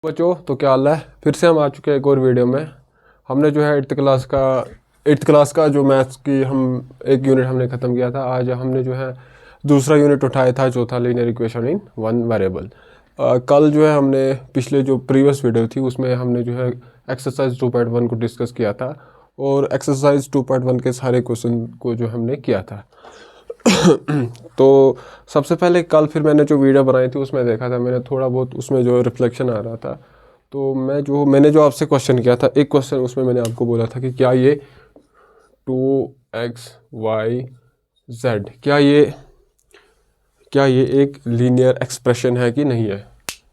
बच्चों तो क्या हाल है। फिर से हम आ चुके हैं एक और वीडियो में। हमने जो है एट्थ क्लास का जो मैथ्स की हम एक यूनिट हमने ख़त्म किया था। आज हमने जो है दूसरा यूनिट उठाया था जो था linear equation in one variable. कल जो है हमने पिछले जो प्रीवियस वीडियो थी उसमें हमने जो है एक्सरसाइज 2.1 को डिस्कस किया था और एक्सरसाइज 2.1 के सारे क्वेश्चन को जो हमने किया था। तो सबसे पहले कल फिर मैंने जो वीडियो बनाई थी उसमें देखा था, मैंने थोड़ा बहुत उसमें जो रिफ्लेक्शन आ रहा था। तो मैंने जो आपसे क्वेश्चन किया था, एक क्वेश्चन उसमें मैंने आपको बोला था कि क्या ये 2xy z क्या ये एक लीनियर एक्सप्रेशन है कि नहीं है।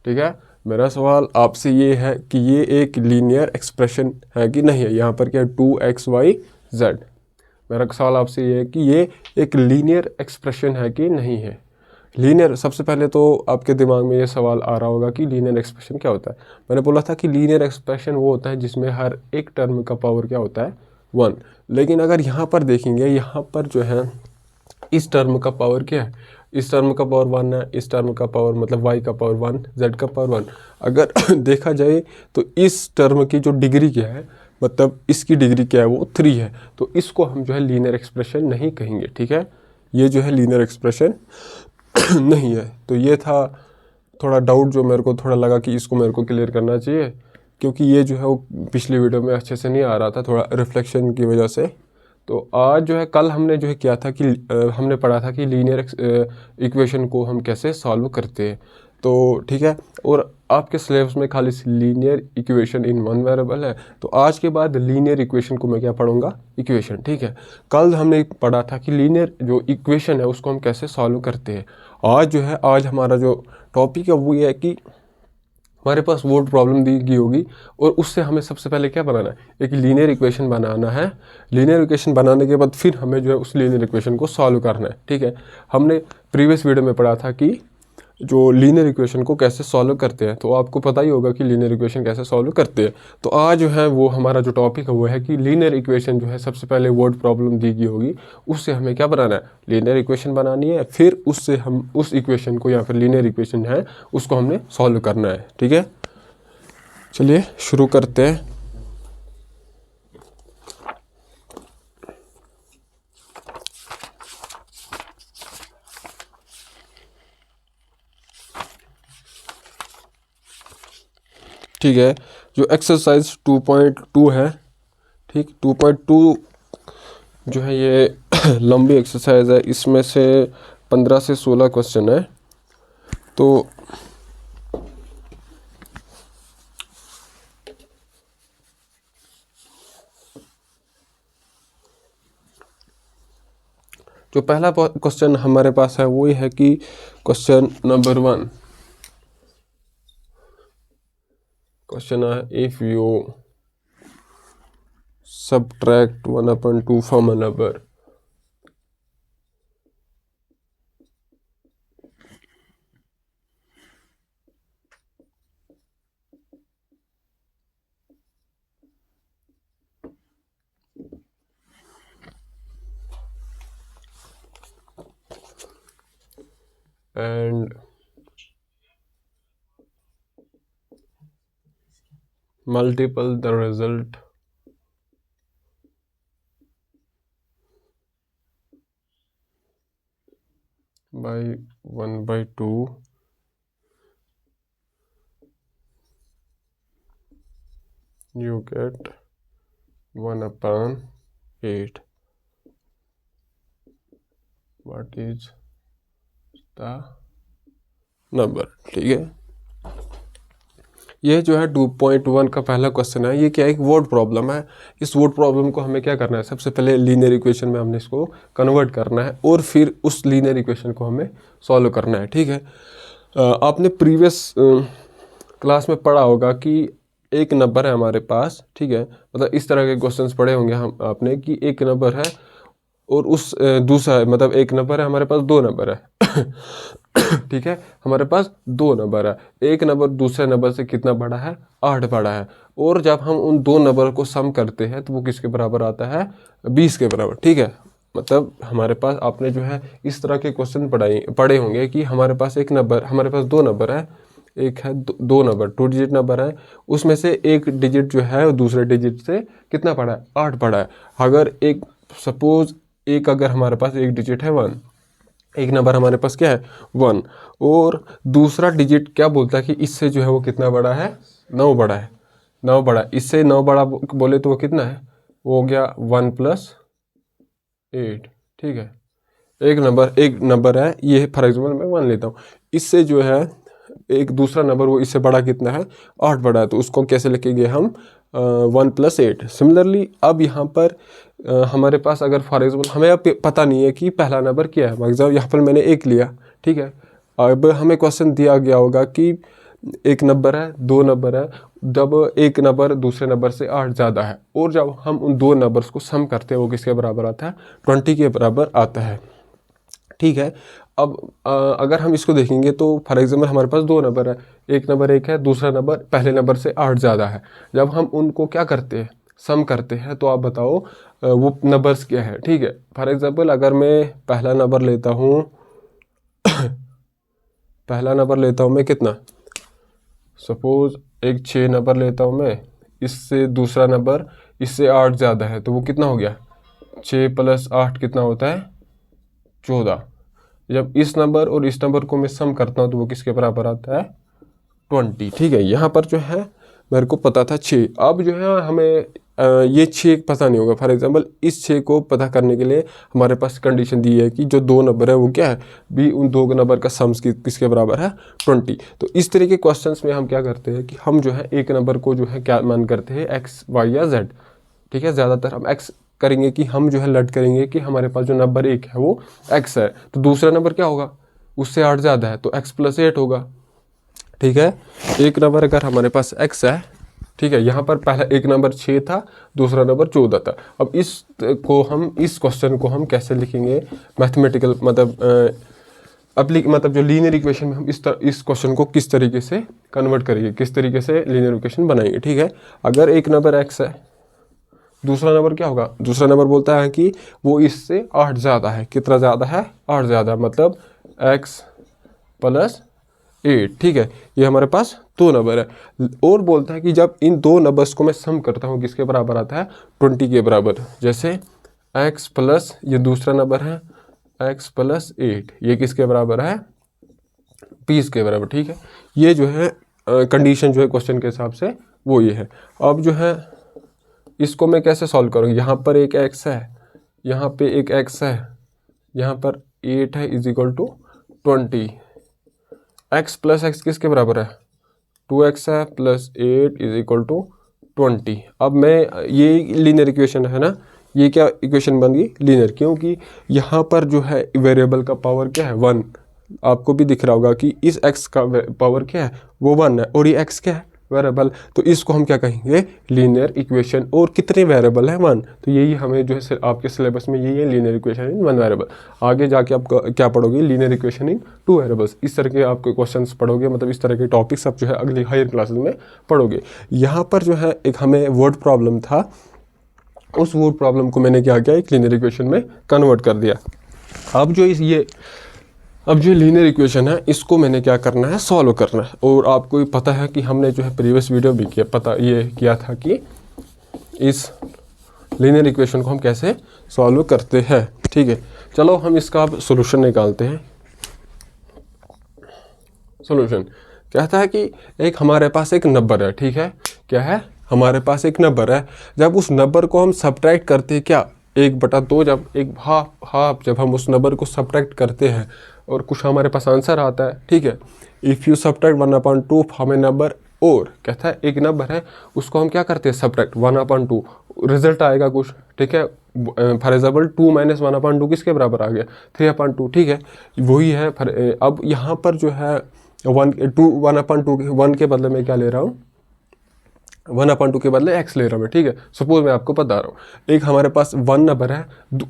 ठीक है, मेरा सवाल आपसे ये है कि ये एक लीनियर एक्सप्रेशन है कि नहीं है। यहाँ पर क्या 2xy z, मेरा सवाल आपसे ये है कि ये एक लीनियर एक्सप्रेशन है कि नहीं है। लीनियर, सबसे पहले तो आपके दिमाग में ये सवाल आ रहा होगा कि लीनियर एक्सप्रेशन क्या होता है। मैंने बोला था कि लीनियर एक्सप्रेशन वो होता है जिसमें हर एक टर्म का पावर क्या होता है, 1। लेकिन अगर यहाँ पर देखेंगे, यहाँ पर जो है इस टर्म का पावर क्या है, इस टर्म का पावर 1 है, इस टर्म का पावर मतलब y का पावर 1, z का पावर 1। अगर देखा जाए तो इस टर्म की जो डिग्री क्या है, मतलब इसकी डिग्री क्या है, वो 3 है। तो इसको हम जो है लीनियर एक्सप्रेशन नहीं कहेंगे। ठीक है, ये जो है लीनियर एक्सप्रेशन नहीं है। तो ये था थोड़ा डाउट जो मेरे को थोड़ा लगा कि इसको मेरे को क्लियर करना चाहिए, क्योंकि ये जो है वो पिछली वीडियो में अच्छे से नहीं आ रहा था, थोड़ा रिफ्लेक्शन की वजह से। तो आज जो है, कल हमने जो है किया था कि हमने पढ़ा था कि लीनियर इक्वेशन को हम कैसे सॉल्व करते हैं। तो ठीक है, और आपके सिलेबस में खाली linear equation in one variable है। तो आज के बाद लीनियर इक्वेशन को मैं क्या पढ़ूंगा, इक्वेशन। ठीक है, कल हमने पढ़ा था कि लीनियर जो इक्वेशन है उसको हम कैसे सॉल्व करते हैं। आज जो है, आज हमारा जो टॉपिक है वो ये है कि हमारे पास वर्ड प्रॉब्लम दी गई होगी और उससे हमें सबसे पहले क्या बनाना है, एक लीनियर इक्वेशन बनाना है। लीनियर इक्वेशन बनाने के बाद फिर हमें जो है उस लीनियर इक्वेशन को सॉल्व करना है। ठीक है, हमने प्रीवियस वीडियो में पढ़ा था कि जो लीनियर इक्वेशन को कैसे सॉल्व करते हैं, तो आपको पता ही होगा कि लीनियर इक्वेशन कैसे सॉल्व करते हैं। तो आज जो है वो हमारा जो टॉपिक है वो है कि लीनियर इक्वेशन जो है सबसे पहले वर्ड प्रॉब्लम दी गई होगी, उससे हमें क्या बनाना है, लीनियर इक्वेशन बनानी है। फिर उससे हम उस इक्वेशन को या फिर लीनियर इक्वेशन है उसको हमने सॉल्व करना है। ठीक है, चलिए शुरू करते हैं। ठीक है, जो एक्सरसाइज 2.2 है, ठीक 2.2 जो है ये लंबी एक्सरसाइज है। इसमें से 15 से 16 क्वेश्चन है। तो जो पहला क्वेश्चन हमारे पास है वो ये है कि क्वेश्चन नंबर 1 क्वेश्चन है, if you subtract 1/2 from a number, and multiple the result by 1/2, you get 1/8. What is the number? ठीक है, ये जो है 2.1 का पहला क्वेश्चन है। ये क्या है, एक वर्ड प्रॉब्लम है। इस वर्ड प्रॉब्लम को हमें क्या करना है, सबसे पहले लीनियर इक्वेशन में हमने इसको कन्वर्ट करना है और फिर उस लीनियर इक्वेशन को हमें सॉल्व करना है। ठीक है, आपने प्रीवियस क्लास में पढ़ा होगा कि एक नंबर है हमारे पास। ठीक है, मतलब इस तरह के क्वेश्चंस पढ़े होंगे हम आपने कि एक नंबर है और उस दूसरा मतलब एक नंबर है, हमारे पास 2 नंबर है। ठीक है, हमारे पास 2 नंबर है, एक नंबर दूसरे नंबर से कितना बड़ा है, 8 बड़ा है। और जब हम उन 2 नंबर को सम करते हैं तो वो किसके बराबर आता है, 20 के बराबर। ठीक है, मतलब हमारे पास आपने जो है इस तरह के क्वेश्चन पढ़े होंगे कि हमारे पास 2 नंबर है, एक है दो नंबर, 2 डिजिट नंबर है, उसमें से एक डिजिट जो है वो दूसरे डिजिट से कितना पड़ा है, 8 पड़ा है। अगर एक सपोज एक अगर हमारे पास एक डिजिट है 1, एक नंबर हमारे पास क्या है 1, और दूसरा डिजिट क्या बोलता है कि इससे जो है वो कितना बड़ा है, 9 बड़ा है, 9 बड़ा है, इससे 9 बड़ा बोले तो वो कितना है, वो हो गया 1 + 8। ठीक है, एक नंबर है ये, फॉर एग्जाम्पल मैं 1 लेता हूँ, इससे जो है एक दूसरा नंबर वो इससे बड़ा कितना है, 8 बड़ा है, तो उसको कैसे लिखेंगे हम 1 + 8। सिमिलरली अब यहाँ पर हमारे पास अगर फॉर एग्जाम्पल हमें अब पता नहीं है कि पहला नंबर क्या है, फॉर एग्जाम्पल यहाँ पर मैंने 1 लिया, ठीक है, अब हमें क्वेश्चन दिया गया होगा कि एक नंबर है, 2 नंबर है, जब एक नंबर दूसरे नंबर से 8 ज़्यादा है और जब हम उन 2 नंबर्स को सम करते हैं वो किसके बराबर आता है, 20 के बराबर आता है। ठीक है, अब अगर हम इसको देखेंगे तो फॉर एग्जाम्पल हमारे पास 2 नंबर है, एक नंबर 1 है, दूसरा नंबर पहले नंबर से 8 ज़्यादा है, जब हम उनको क्या करते हैं, सम करते हैं, तो आप बताओ वो नंबर्स क्या है। ठीक है, फॉर एग्जाम्पल अगर मैं पहला नंबर लेता हूँ पहला नंबर लेता हूँ मैं कितना, सपोज एक 6 नंबर लेता हूँ मैं, इससे दूसरा नंबर इससे 8 ज़्यादा है, तो वो कितना हो गया, 6 + 8 कितना होता है, 14। जब इस नंबर और इस नंबर को मैं सम करता हूँ तो वो किसके बराबर आता है, 20। ठीक है, यहाँ पर जो है मेरे को पता था 6, अब जो है हमें ये 6 पता नहीं होगा। फॉर एग्जांपल इस 6 को पता करने के लिए हमारे पास कंडीशन दी है कि जो 2 नंबर है वो क्या है, भी उन 2 नंबर का सम्स किसके बराबर है, 20। तो इस तरह के क्वेश्चंस में हम क्या करते हैं कि हम जो है एक नंबर को जो है क्या मान करते हैं, x, y या z। ठीक है, ज़्यादातर हम x करेंगे कि हम जो है लट करेंगे कि हमारे पास जो नंबर 1 है वो x है, तो दूसरा नंबर क्या होगा, उससे 8 ज़्यादा है, तो x + 8 होगा। ठीक है, एक नंबर अगर हमारे पास x है, ठीक है, यहाँ पर पहला एक नंबर 6 था, दूसरा नंबर 14 था। अब इस क्वेश्चन को हम कैसे लिखेंगे, मैथमेटिकल मतलब जो लीनियर इक्वेशन में हम इस क्वेश्चन को किस तरीके से कन्वर्ट करेंगे, किस तरीके से लीनियर इक्वेशन बनाएंगे। ठीक है, अगर एक नंबर x है, दूसरा नंबर क्या होगा, दूसरा नंबर बोलता है कि वो इससे 8 ज़्यादा है, कितना ज़्यादा है, 8 ज़्यादा, मतलब x + 8। ठीक है, ये हमारे पास 2 नंबर है, और बोलता है कि जब इन 2 नंबर्स को मैं सम करता हूँ किसके बराबर आता है, 20 के बराबर। जैसे x + ये दूसरा नंबर है, x + 8 ये किसके बराबर है, 20 के बराबर। ठीक है, ये जो है कंडीशन जो है क्वेश्चन के हिसाब से वो ये है। अब जो है इसको मैं कैसे सॉल्व करूँगा, यहाँ पर एक x है, यहाँ पे एक x है, यहाँ पर 8 है = 20। x + x किसके बराबर है, 2x है, + 8 = 20। अब मैं ये लीनियर इक्वेशन है ना, ये क्या इक्वेशन बन गई, लीनियर, क्योंकि यहाँ पर जो है वेरिएबल का पावर क्या है, 1। आपको भी दिख रहा होगा कि इस x का पावर क्या है, वो 1 है, और ये x क्या है, वेरिएबल, तो इसको हम क्या कहेंगे, लीनियर इक्वेशन। और कितने वेरिएबल है, 1, तो यही हमें जो है आपके सिलेबस में यही है, लीनियर इक्वेशन इन 1 वेरिएबल। आगे जाके आप क्या पढ़ोगे, लीनियर इक्वेशन इन 2 वेरिएबल्स, इस तरह के आपके क्वेश्चंस पढ़ोगे, मतलब इस तरह के टॉपिक्स आप जो है अगली हायर क्लासेस में पढ़ोगे। यहाँ पर जो है एक हमें वर्ड प्रॉब्लम था, उस वर्ड प्रॉब्लम को मैंने क्या किया, एक लीनियर इक्वेशन में कन्वर्ट कर दिया। अब जो लीनियर इक्वेशन है इसको मैंने क्या करना है, सॉल्व करना है। और आपको पता है कि हमने जो है प्रीवियस वीडियो भी किया था कि इस लीनियर इक्वेशन को हम कैसे सॉल्व करते हैं। ठीक है, चलो हम इसका अब सॉल्यूशन निकालते हैं। सॉल्यूशन कहता है कि एक हमारे पास एक नंबर है, ठीक है, क्या है, हमारे पास एक नंबर है, जब उस नंबर को हम सब्ट्रैक्ट करते हैं क्या, 1/2, जब एक हाफ जब हम उस नंबर को सब्ट्रैक्ट करते हैं और कुछ हमारे पास आंसर आता है। ठीक है, if you subtract 1/2 from A number, और कहता है एक नंबर है उसको हम क्या करते हैं, सब्ट्रैक्ट 1/2, रिजल्ट आएगा कुछ। ठीक है, फॉर एग्जाम्पल 2 - 1/2 किसके बराबर आ गया, 3/2। ठीक है, वही है। अब यहाँ पर जो है 1/2 के बदले में क्या ले रहा हूँ, 1/2 के बदले x ले रहा हूँ मैं। ठीक है, सपोज मैं आपको बता रहा हूँ, एक हमारे पास 1 नंबर है,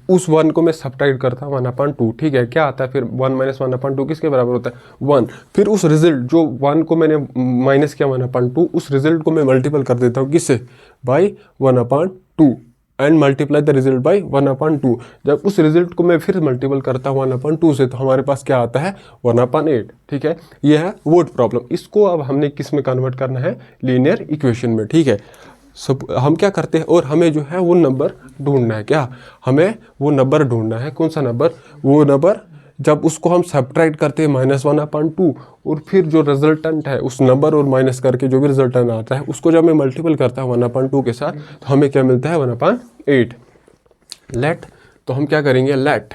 उस 1 को मैं सब्ट्रैक्ट करता हूँ 1/2। ठीक है, क्या आता है फिर, 1 - 1/2 किसके बराबर होता है, 1। फिर उस रिजल्ट जो 1 को मैंने माइनस किया 1/2, उस रिजल्ट को मैं मल्टीपल कर देता हूँ किससे, by 1/2। And multiply the result by 1/2। जब उस रिजल्ट को मैं फिर मल्टीपल करता हूँ 1/2 से, तो हमारे पास क्या आता है 1/8। ठीक है, ये है वर्ड प्रॉब्लम। इसको अब हमने किस में कन्वर्ट करना है, लीनियर इक्वेशन में। ठीक है, सब हम क्या करते हैं, और हमें जो है वो नंबर ढूंढना है। क्या हमें वो नंबर ढूंढना है, कौन सा नंबर, वो नंबर जब उसको हम सब्ट्रैक्ट करते हैं -1/2, और फिर जो रिजल्टेंट है उस नंबर और माइनस करके जो भी रिजल्टेंट आता है उसको जब मैं मल्टीपल करता हूँ 1/2 के साथ, तो हमें क्या मिलता है 1/8। लेट, तो हम क्या करेंगे, let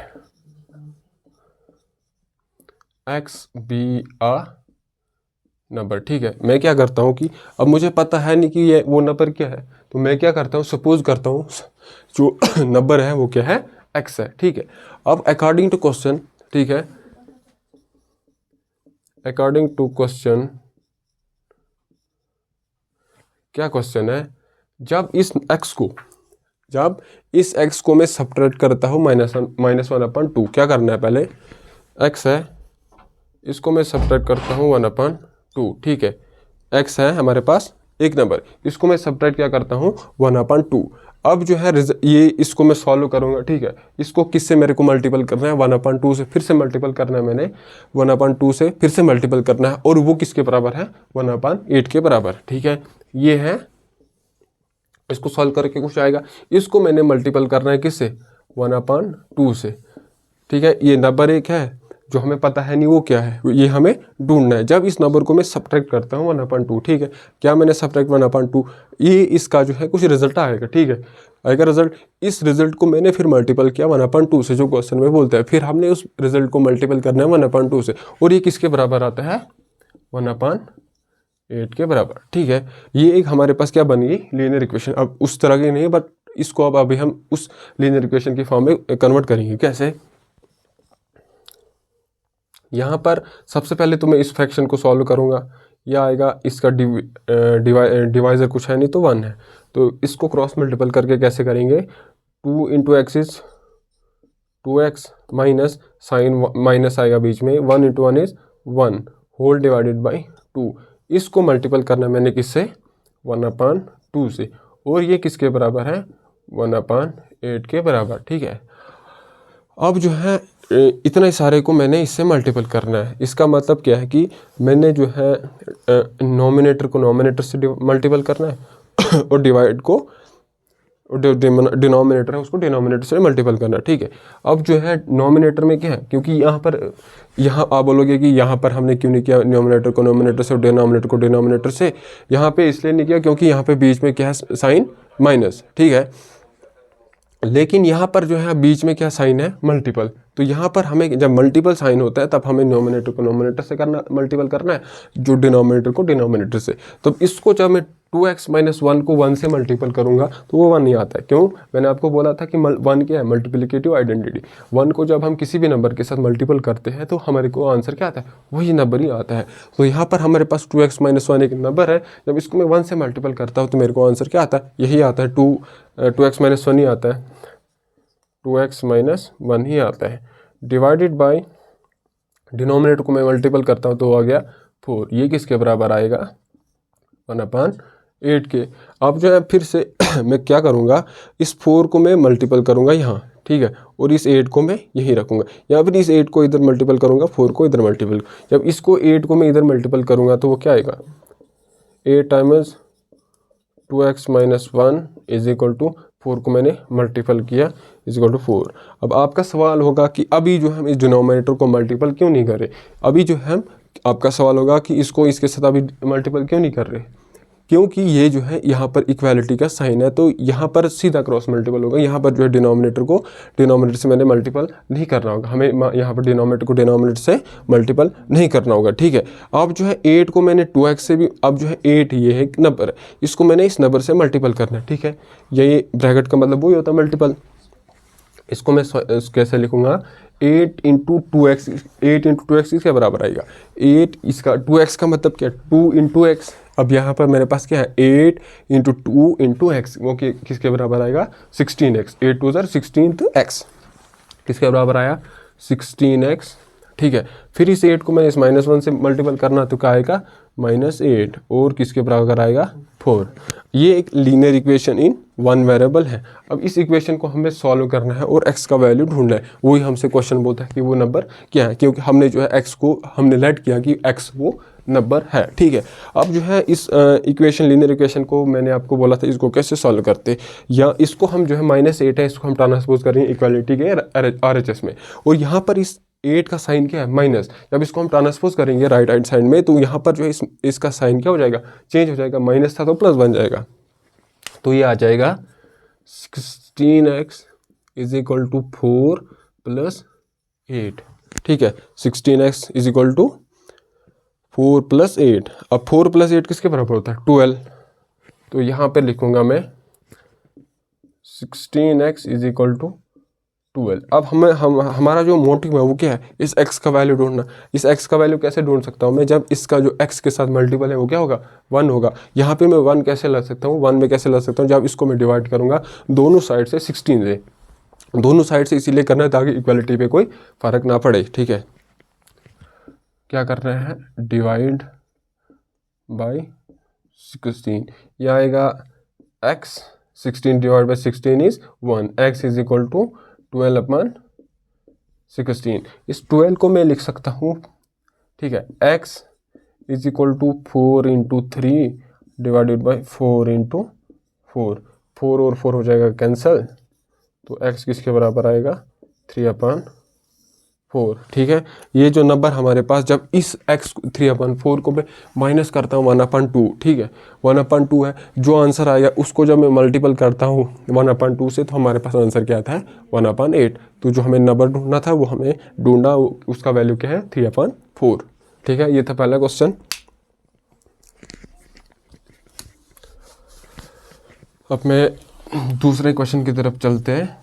x be a number. ठीक है, मैं क्या करता हूँ कि अब मुझे पता है नहीं कि ये वो नंबर क्या है, तो मैं क्या करता हूँ, सपोज करता हूँ जो नंबर है वो क्या है, x है। ठीक है, अब अकॉर्डिंग टू क्वेश्चन, ठीक है, अकॉर्डिंग टू क्वेश्चन, क्या क्वेश्चन है, जब इस x को मैं सब्ट्रैक्ट करता हूँ -1/2, क्या करना है, पहले x है, इसको मैं सब्ट्रैक्ट करता हूँ 1/2। ठीक है, x है हमारे पास एक नंबर, इसको मैं सब्ट्रैक्ट क्या करता हूँ 1/2। अब जो है ये इसको मैं सॉल्व करूँगा। ठीक है, इसको किससे मेरे को मल्टीपल करना है, 1/2 से फिर से मल्टीपल करना है, मैंने 1/2 से फिर से मल्टीपल करना है, और वो किसके बराबर है, 1/8 के बराबर। ठीक है, ये है, इसको सॉल्व करके कुछ आएगा, इसको मैंने मल्टीपल करना है किससे, 1/2 से। ठीक है, ये नंबर एक है जो हमें पता है नहीं वो क्या है, ये हमें ढूंढना है। जब इस नंबर को मैं सब्ट्रैक्ट करता हूँ 1/2, ठीक है, क्या मैंने सब्ट्रैक्ट 1/2, ये इसका जो है कुछ रिजल्ट आएगा। ठीक है, आएगा रिजल्ट, इस रिजल्ट को मैंने फिर मल्टीपल किया 1/2 से, जो क्वेश्चन में बोलता है, फिर हमने उस रिजल्ट को मल्टीपल करना है 1/2 से, और ये किसके बराबर आता है, 1/8 के बराबर। ठीक है, ये एक हमारे पास क्या बन गई, लीनियर इक्वेशन। अब उस तरह की नहीं, बट इसको अब अभी हम उस लीनियर इक्वेशन की फॉर्म में कन्वर्ट करेंगे। कैसे, यहाँ पर सबसे पहले तो मैं इस फ्रैक्शन को सॉल्व करूँगा, यह आएगा, इसका डिवाइज़र कुछ है नहीं तो 1 है, तो इसको क्रॉस मल्टीपल करके कैसे करेंगे, 2 × x is 2x minus sign minus आएगा बीच में, 1 × 1 इज 1 होल डिवाइडेड बाई 2। इसको मल्टीपल करना मैंने किससे, 1/2 से, और ये किसके बराबर है, 1/8 के बराबर। ठीक है, अब जो है इतने सारे को मैंने इससे मल्टीपल करना है। इसका मतलब क्या है कि मैंने जो है नोमिनेटर को नोमिनेटर से मल्टीपल करना है और डिवाइड को, डिनोमिनेटर है उसको डिनोमिनेटर से मल्टीपल करना है। ठीक है, अब जो है नोमिनेटर में क्या है, क्योंकि यहाँ आप बोलोगे कि यहाँ पर हमने क्यों नहीं किया नोमिनेटर को नोमिनेटर से और डिनोमिनेटर को डिनोमिनेटर से, यहाँ पे इसलिए नहीं किया क्योंकि यहाँ पे बीच में क्या है, साइन माइनस। ठीक है, लेकिन यहाँ पर जो है बीच में क्या साइन है, मल्टीपल, तो यहाँ पर हमें जब मल्टीपल साइन होता है तब हमें नोमिनेटर को नोमिनेटर से मल्टीपल करना है, जो डिनोमिनेटर को डिनोमिनेटर से। तो इसको जब मैं 2x - 1 को 1 से मल्टीपल करूँगा तो वो 1 नहीं आता है। क्यों, मैंने आपको बोला था कि 1 क्या है, मल्टीप्लिकेटिव आइडेंटिटी। 1 को जब हम किसी भी नंबर के साथ मल्टीपल करते हैं तो हमारे को आंसर क्या आता है, वही नंबर ही आता है। तो यहाँ पर हमारे पास 2x - 1 एक नंबर है, जब इसको मैं 1 से मल्टीपल करता हूँ तो मेरे को आंसर क्या आता है, यही आता है, 2x - 1 ही आता है, 2x - 1 ही आता है, डिवाइडेड बाय डिनोमिनेटर को मैं मल्टीपल करता हूँ तो आ गया 4। ये किसके बराबर आएगा, 1/8 के। अब जो है फिर से मैं क्या करूँगा, इस 4 को मैं मल्टीपल करूँगा यहाँ, ठीक है, और इस 8 को मैं यहीं रखूँगा, या फिर इस 8 को इधर मल्टीपल करूँगा, 4 को इधर मल्टीपल। जब इसको 8 को मैं इधर मल्टीपल करूँगा तो वो क्या आएगा, 8 times 2x - 1 is equal to 4 को मैंने मल्टीपल किया इज इक्वल टू 4। अब आपका सवाल होगा कि अभी जो हम इस डिनोमिनेटर को मल्टीपल क्यों नहीं कर रहे, अभी जो है आपका सवाल होगा कि इसको इसके साथ अभी मल्टीपल क्यों नहीं कर रहे, क्योंकि ये जो है यहाँ पर इक्वालिटी का साइन है, तो यहाँ पर सीधा क्रॉस मल्टीपल होगा। यहाँ पर जो है डिनोमिनेटर को डिनोमिनेटर से मैंने मल्टीपल नहीं करना होगा, हमें यहाँ पर डिनोमिनेटर को डिनोमिनेटर से मल्टीपल नहीं करना होगा। ठीक है, अब जो है 8 को मैंने 2x से भी, अब जो है 8 ये है नंबर है, इसको मैंने इस नंबर से मल्टीपल करना है। ठीक है, ये ब्रैकेट का मतलब वही होता है मल्टीपल। इसको मैं कैसे लिखूंगा, 8 × 2x, 8 × 2x इसके बराबर आएगा 8, इसका 2x का मतलब क्या, 2 × x। अब यहाँ पर मेरे पास क्या है, 8 × 2 × x, वो किसके बराबर आएगा, 16x, 8 2 16x, किसके बराबर आया, 16x। ठीक है, फिर इस 8 को मैं इस -1 से मल्टीपल करना तो क्या आएगा, -8, और किसके बराबर आएगा, 4। ये एक linear equation in one variable है। अब इस इक्वेशन को हमें सॉल्व करना है और x का वैल्यू ढूंढना है। वही हमसे क्वेश्चन बोलता है कि वो नंबर क्या है, क्योंकि हमने जो है x को हमने लेट किया कि x वो नंबर है, ठीक है। अब जो है इस इक्वेशन लीनियर इक्वेशन को मैंने आपको बोला था इसको कैसे सॉल्व करते, या इसको हम जो है -8 है इसको हम ट्रांसपोज करेंगे इक्वालिटी के RHS में, और यहाँ पर इस 8 का साइन क्या है माइनस। जब इसको हम ट्रांसपोज करेंगे राइट हैंड साइड में तो यहाँ पर जो है इसका साइन क्या हो जाएगा, चेंज हो जाएगा, माइनस था तो प्लस बन जाएगा। तो ये आ जाएगा 16x इज इक्वल टू 4 + 8, ठीक है। 16x is equal to 4 + 8। अब 4 + 8 किसके बराबर होता है, 12। तो यहाँ पे लिखूंगा मैं 16x इज इक्वल टू 12। अब हमारा जो मोटिव है वो क्या है, इस x का वैल्यू ढूंढना। इस x का वैल्यू कैसे ढूंढ सकता हूँ मैं, जब इसका जो x के साथ मल्टीपल है वो क्या होगा, 1 होगा। यहाँ पे मैं 1 कैसे ला सकता हूँ, 1 में कैसे ला सकता हूँ, जब इसको मैं डिवाइड करूँगा दोनों साइड से 16 से, दोनों साइड से इसीलिए करना है ताकि इक्वालिटी पे कोई फ़र्क ना पड़े, ठीक है। क्या कर रहे हैं, डिवाइड बाई 16, ये आएगा x, 16 divide by 16 is 1, x is equal to 12/16। इस 12 को मैं लिख सकता हूँ, ठीक है, x is equal to 4 × 3 divided by 4 × 4, 4 और 4 हो जाएगा कैंसल, तो x किसके बराबर आएगा 3/4, ठीक है। ये जो नंबर हमारे पास, जब इस x 3/4 को मैं माइनस करता हूँ 1/2, ठीक है, 1/2 है, जो आंसर आया उसको जब मैं मल्टीपल करता हूँ 1/2 से तो हमारे पास आंसर क्या आता है 1/8। तो जो हमें नंबर ढूंढना था वो हमें ढूंढा, उसका वैल्यू क्या है 3/4, ठीक है। ये था पहला क्वेश्चन। अब मैं दूसरे क्वेश्चन की तरफ चलते हैं।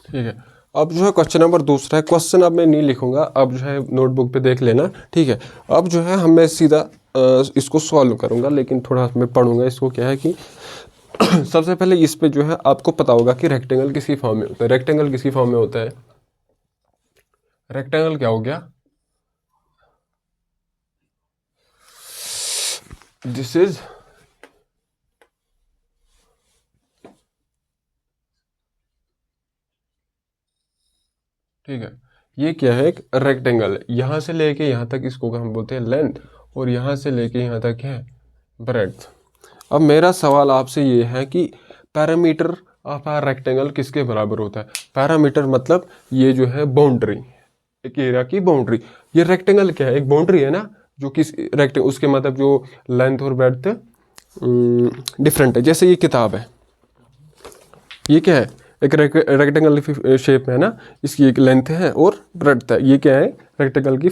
ठीक है, अब जो है क्वेश्चन नंबर दूसरा है। क्वेश्चन अब मैं नहीं लिखूंगा, अब जो है नोटबुक पे देख लेना, ठीक है। अब जो है मैं सीधा इसको सॉल्व करूंगा, लेकिन थोड़ा मैं पढ़ूंगा इसको। क्या है कि सबसे पहले इस पे जो है आपको पता होगा कि रेक्टेंगल किसी फॉर्म में होता है। रेक्टेंगल किसी फॉर्म में होता है, रेक्टेंगल क्या हो गया, दिस इज ठीक है, ये क्या है, एक रेक्टेंगल है। यहाँ से लेके यहाँ तक इसको हम बोलते हैं लेंथ, और यहाँ से लेके यहाँ तक है ब्रेड्थ। अब मेरा सवाल आपसे ये है कि पैरामीटर ऑफ आ रेक्टेंगल किसके बराबर होता है। पैरामीटर मतलब ये जो है बाउंड्री, एक एरिया की बाउंड्री। ये रेक्टेंगल क्या है, एक बाउंड्री है ना, जो किस रेक्टेंगल, उसके मतलब जो लेंथ और ब्रेड्थ डिफरेंट है। जैसे ये किताब है, ये क्या है, एक रेक्टेंगल शेप में है ना, इसकी एक लेंथ है और ब्रेड्थ है। ये क्या है, रेक्टेंगल की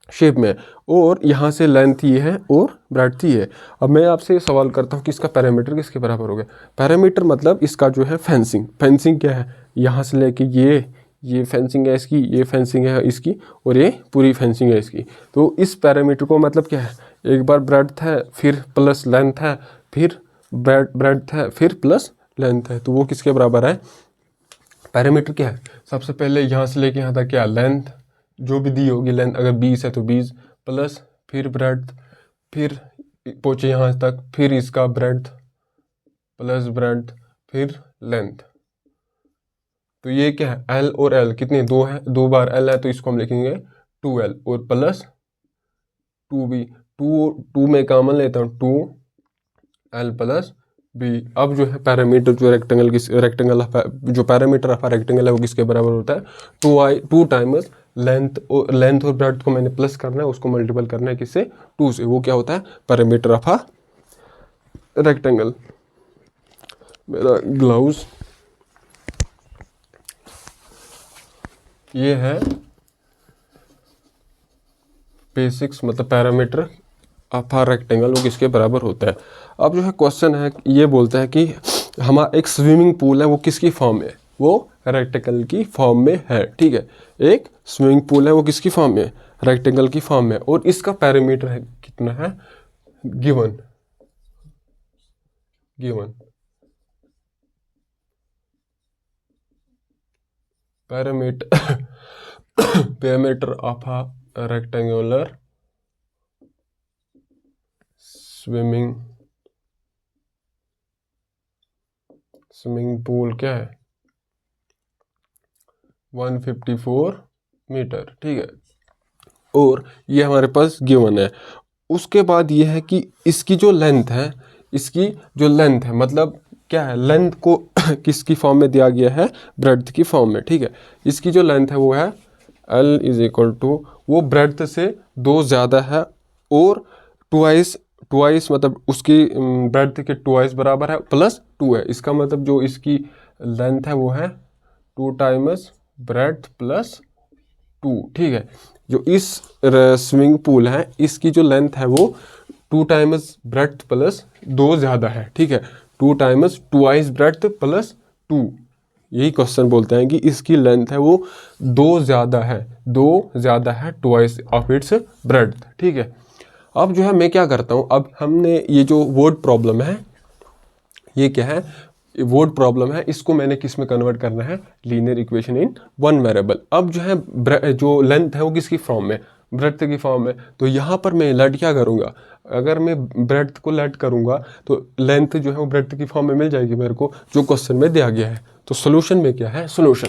शेप में, और यहाँ से लेंथ ये है और ब्रेड्थ ये है। अब मैं आपसे सवाल करता हूँ कि इसका पैरामीटर किसके बराबर हो गया। पैरामीटर मतलब इसका जो है फेंसिंग। फेंसिंग क्या है, यहाँ से लेके ये फेंसिंग है इसकी, ये फेंसिंग है इसकी, और ये पूरी फेंसिंग है इसकी। तो इस पैरामीटर को मतलब क्या है, एक बार ब्रेड्थ है फिर प्लस लेंथ है, फिर ब्रेड्थ है फिर प्लस लेंथ है, तो वो किसके बराबर है। पैरामीटर क्या है, सबसे पहले यहाँ से लेके यहाँ तक क्या, लेंथ जो भी दी होगी, लेंथ अगर 20 है तो 20 प्लस फिर ब्रेड्थ, फिर पहुँचे यहाँ तक, फिर इसका ब्रेड्थ प्लस ब्रेड्थ फिर लेंथ। तो ये क्या है, L और L कितने, 2 है, 2 बार L है तो इसको हम लिखेंगे 2L और प्लस 2B, 2 में कॉमन लेता हूँ 2L प्लस B। अब जो है पैरामीटर जो रेक्टेंगल जो पैरामीटर ऑफ रेक्टेंगल है वो किसके बराबर होता है, 2 टाइम्स लेंथ और ब्रेड्थ को मैंने प्लस करना है, उसको मल्टीपल करना है किससे, 2 से। वो क्या होता है, पैरामीटर ऑफ रेक्टेंगल। मेरा ग्लाउज ये है बेसिक्स, मतलब पैरामीटर ऑफ रेक्टेंगल वो किसके बराबर होता है। अब जो है क्वेश्चन है, ये बोलता है कि हमारा एक स्विमिंग पूल है वो किसकी फॉर्म में है, वो रेक्टेंगल की फॉर्म में है, ठीक है। एक स्विमिंग पूल है वो किसकी फॉर्म में है, रेक्टेंगल की फॉर्म में, और इसका पैरामीटर है कितना है, given parameter of a rectangular swimming pool क्या है, 154 मीटर, ठीक है। और ये हमारे पास गिवन है। उसके बाद ये है कि इसकी जो लेंथ है, मतलब क्या है, लेंथ को किसकी फॉर्म में दिया गया है, ब्रेड्थ की फॉर्म में, ठीक है। इसकी जो लेंथ है वो है L इज इक्वल टू, वो ब्रेड्थ से 2 ज़्यादा है, और ट्वाइस मतलब उसकी ब्रेड्थ के ट्वाइस बराबर है, प्लस 2 है। इसका मतलब जो इसकी लेंथ है वो है 2 टाइम्स ब्रेड्थ प्लस 2, ठीक है। जो इस स्विमिंग पूल है इसकी जो लेंथ है वो 2 टाइम्स ब्रेड्थ प्लस 2 ज़्यादा है, ठीक है। 2 टाइम्स ट्वाइस ब्रेड्थ प्लस 2, यही क्वेश्चन बोलते हैं कि इसकी लेंथ है वो 2 ज़्यादा है ट्वाइस ऑफ इट्स ब्रेड्थ, ठीक है। अब जो है मैं क्या करता हूँ, अब हमने ये जो वर्ड प्रॉब्लम है, ये क्या है, वर्ड प्रॉब्लम है, इसको मैंने किस में कन्वर्ट करना है, linear equation in one variable. अब जो है जो लेंथ है वो किसकी फॉर्म में, ब्रेड्थ की फॉर्म में, तो यहाँ पर मैं लेट क्या करूँगा, अगर मैं ब्रेड्थ को लेट करूँगा तो लेंथ जो है वो ब्रेड्थ की फॉर्म में मिल जाएगी मेरे को, जो क्वेश्चन में दिया गया है। तो सोल्यूशन में क्या है, सोल्यूशन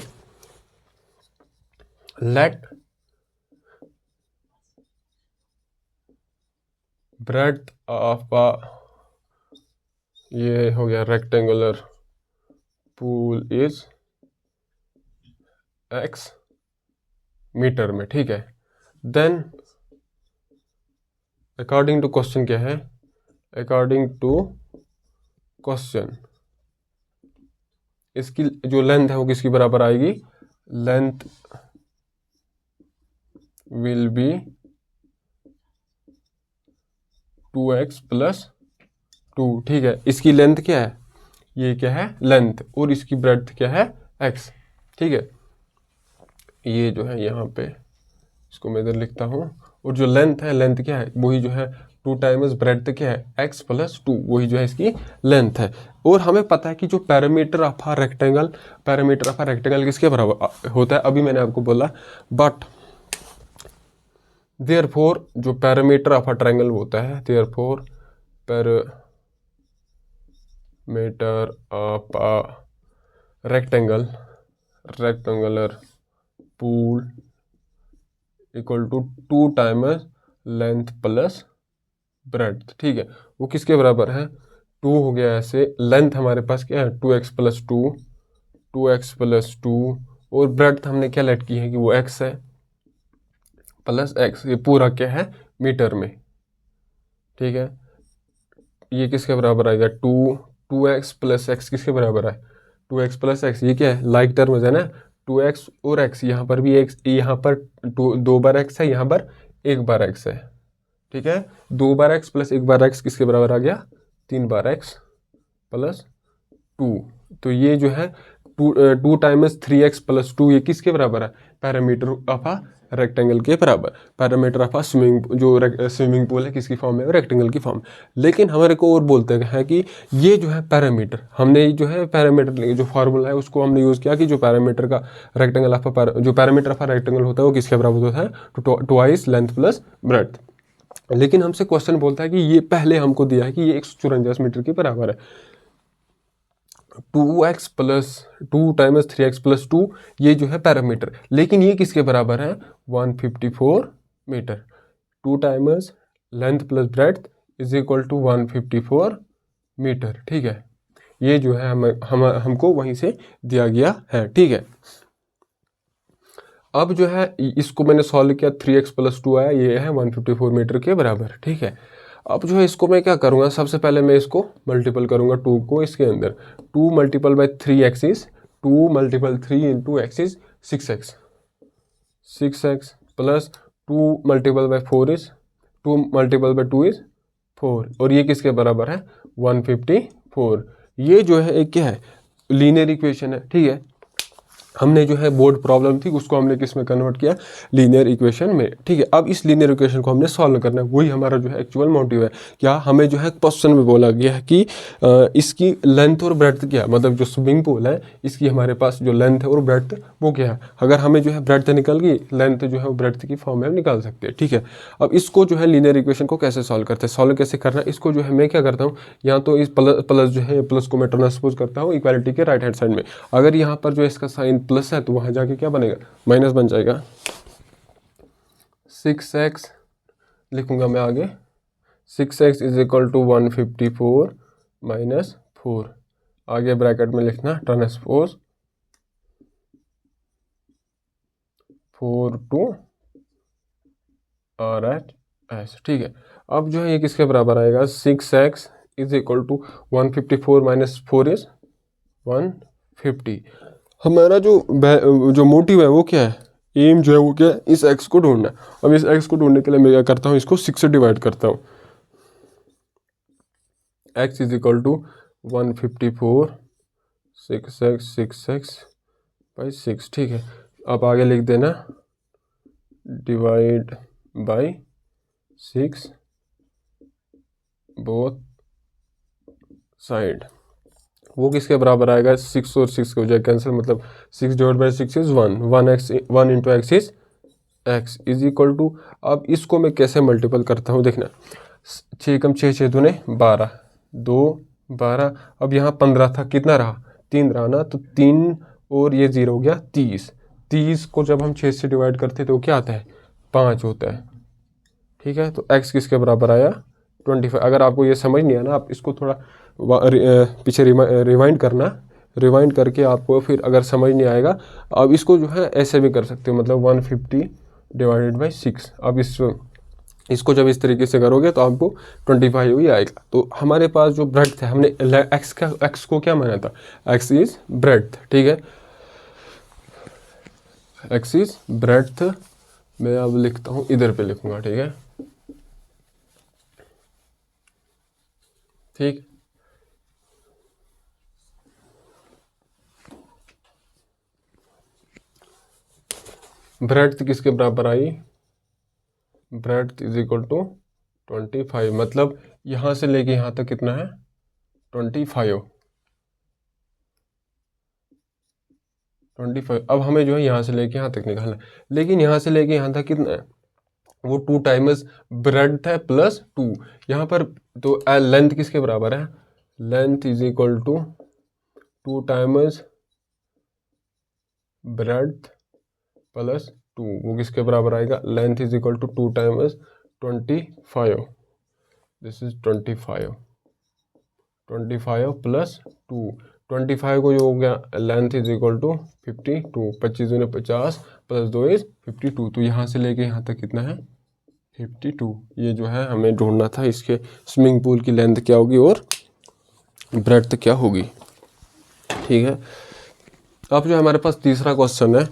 लेट ब्रेड्थ ऑफ ये हो गया rectangular pool is x metre में, ठीक है। देन अकॉर्डिंग टू क्वेश्चन क्या है, अकॉर्डिंग टू क्वेश्चन इसकी जो लेंथ है वो किसकी बराबर आएगी, length will be 2x plus 2, ठीक है। इसकी लेंथ क्या है, ये क्या है लेंथ, और इसकी ब्रेड्थ क्या है x, ठीक है। ये जो है यहाँ पे इसको मैं इधर लिखता हूँ, और जो लेंथ है, लेंथ क्या है, वही जो है 2 टाइम्स ब्रेड्थ क्या है x प्लस 2, वही जो है इसकी लेंथ है। और हमें पता है कि जो पैरामीटर ऑफ अ रेक्टेंगल किसके बराबर होता है, अभी मैंने आपको बोला, बट देयरफॉर जो पैरामीटर ऑफ अ ट्रायंगल होता है, therefore parameter of a rectangular pool equal to 2 times length plus breadth, ठीक है। वो किसके बराबर है, 2 हो गया ऐसे, लेंथ हमारे पास क्या है 2x प्लस 2, और ब्रेड्थ हमने क्या लेट की है कि वो x है प्लस x, ये पूरा क्या है मीटर में, ठीक है। ये किसके बराबर आएगा, 2x प्लस x किसके बराबर है, 2x प्लस x, ये क्या है लाइक टर्म्स है ना, 2x और x, यहाँ पर भी x, यहाँ पर 2 बार x है, यहाँ पर 1 बार x है, ठीक है। 2 बार x प्लस 1 बार x किसके बराबर आ गया, 3 बार x प्लस 2। तो ये जो है 2 टाइम्स 3x प्लस 2, ये किसके बराबर है, पैरामीटर ऑफ आ रेक्टेंगल के बराबर, parameter of a swimming pool है किसकी फॉर्म में, रेक्टेंगल की फॉर्म। लेकिन हमारे को और बोलते हैं कि ये जो है पैरामीटर, हमने जो है पैरामीटर जो फार्मूला है उसको हमने यूज़ किया कि जो पैरामीटर का रेक्टेंगल ऑफ जो पैरामीटर ऑफ रेक्टेंगल होता है वो किसके बराबर होता है, ट्वाइस लेंथ प्लस ब्रेड्थ। लेकिन हमसे क्वेश्चन बोलता है कि ये पहले हमको दिया है कि ये 154 मीटर के बराबर है, 2x plus 2 times 3x plus 2, ये जो है पैरामीटर, लेकिन ये किसके बराबर है 154 metre. 2 times length plus breadth is equal to 154 metre, ठीक है। ये जो है हमको वहीं से दिया गया है, ठीक है। अब जो है इसको मैंने सॉल्व किया, 3x प्लस 2 आया, ये है 154 मीटर के बराबर, ठीक है। अब जो है इसको मैं क्या करूँगा, सबसे पहले मैं इसको मल्टीपल करूँगा 2 को इसके अंदर, 2 multiple by 3x is 2 multiple 3 into x is 6x plus 2 multiple by 4 is 2 multiple by 2 is 4, और ये किसके बराबर है 154। ये जो है एक क्या है लीनियर इक्वेशन है, ठीक है। हमने जो है बोर्ड प्रॉब्लम थी उसको हमने किस में कन्वर्ट किया, लीनियर इक्वेशन में। ठीक है, अब इस लीनियर इक्वेशन को हमने सॉल्व करना है, वही हमारा जो है एक्चुअल मोटिव है। क्या हमें जो है क्वेश्चन में बोला गया है कि इसकी लेंथ और ब्रेड्थ क्या है, मतलब जो स्विमिंग पूल है इसकी हमारे पास जो लेंथ है और ब्रेड्थ वो क्या है। अगर हमें जो है ब्रेड्थ निकल गई, लेंथ जो है वो ब्रेड्थ की फॉर्म में हम निकाल सकते हैं। ठीक है, अब इसको जो है लीनियर इक्वेशन को कैसे सॉल्व करते हैं, सॉल्व कैसे करना है इसको जो है मैं क्या करता हूँ, यहाँ तो इस प्लस जो है प्लस को मैं ट्रांसपोज करता हूँ इक्वालिटी के राइट हैंड साइड में। अगर यहाँ पर जो इसका साइन प्लस है तो वहाँ जाके क्या बनेगा, माइनस बन जाएगा। 6x लिखूंगा मैं आगे, 6x is equal to 154 minus 4, आगे ब्रैकेट में लिखना ट्रांसपोज 4 टू RHS। ठीक है, अब जो है ये किसके बराबर आएगा, 6x is equal to 154 minus 4 is 150। हमारा जो मोटिव है वो क्या है, एम जो है वो क्या है, इस x को ढूंढना है। अब इस x को ढूंढने के लिए मैं क्या करता हूँ, इसको 6 से डिवाइड करता हूँ। x is equal to 154 6x by 6। ठीक है, अब आगे लिख देना डिवाइड बाई 6 बोथ साइड। वो किसके बराबर आएगा, 6 और 6 हो जाए कैंसिल, मतलब 6 divide by 6 is 1 into x is x is equal to, अब इसको मैं कैसे मल्टीपल करता हूँ देखना, 6 कम 6 6 दूने 12 2 12, अब यहाँ 15 था, कितना रहा 3 रहा ना, तो 3 और ये 0 हो गया 30 को जब हम 6 से डिवाइड करते तो क्या आता है 5 होता है। ठीक है, तो x किसके बराबर आया 25। अगर आपको ये समझ नहीं आया ना, आप इसको थोड़ा पीछे रिवाइंड करना, रिवाइंड करके आपको फिर अगर समझ नहीं आएगा, अब इसको जो है ऐसे भी कर सकते हो, मतलब 150 डिवाइडेड बाई 6। अब इसको जब इस तरीके से करोगे तो आपको 25 ही आएगा। तो हमारे पास जो ब्रेड्थ है, हमने x को क्या माना था, x इज ब्रेड्थ। ठीक है, x इज ब्रेड्थ, मैं अब लिखता हूँ इधर पे लिखूंगा। ठीक है, ठीक, ब्रेड्थ किसके बराबर आई, ब्रेड्थ इज इक्वल टू 25, मतलब यहाँ से लेके यहाँ तक कितना है 25। अब हमें जो है यहाँ से लेके यहाँ तक निकालना है, लेकिन यहाँ से लेके यहाँ तक कितना है, वो 2 टाइम्स ब्रेड्थ है प्लस 2। यहाँ पर तो लेंथ किसके बराबर है, length is equal to 2 times breadth plus 2, वो किसके बराबर आएगा, length is equal to 2 times 25, this is 25 plus 2, 25 को जो हो गया लेंथ इज इक्वल टू 52, 25 दूने 50 प्लस 2 इज 52, तो यहाँ से लेके यहाँ तक कितना है 52। ये जो है हमें ढूंढना था, इसके स्विमिंग पूल की लेंथ क्या होगी और ब्रेड्थ क्या होगी। ठीक है, अब जो हमारे पास तीसरा क्वेश्चन है,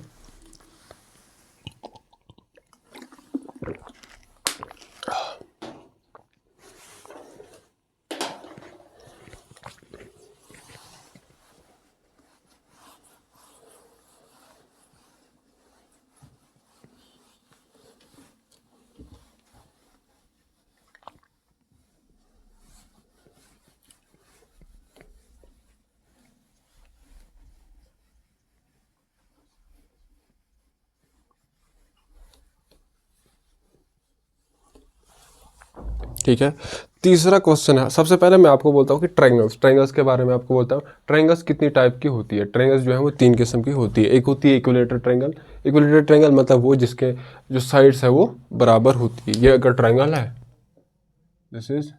ठीक है, तीसरा क्वेश्चन है। सबसे पहले मैं आपको बोलता हूँ कि ट्रायंगल्स के बारे में आपको बोलता हूँ। ट्रायंगल्स कितनी टाइप की होती है, ट्रायंगल्स जो है वो 3 किस्म की होती है। एक होती है इक्विलेटरल ट्रायंगल मतलब वो जिसके जो साइड्स है वो बराबर होती है। ये अगर ट्रायंगल है, दिस इज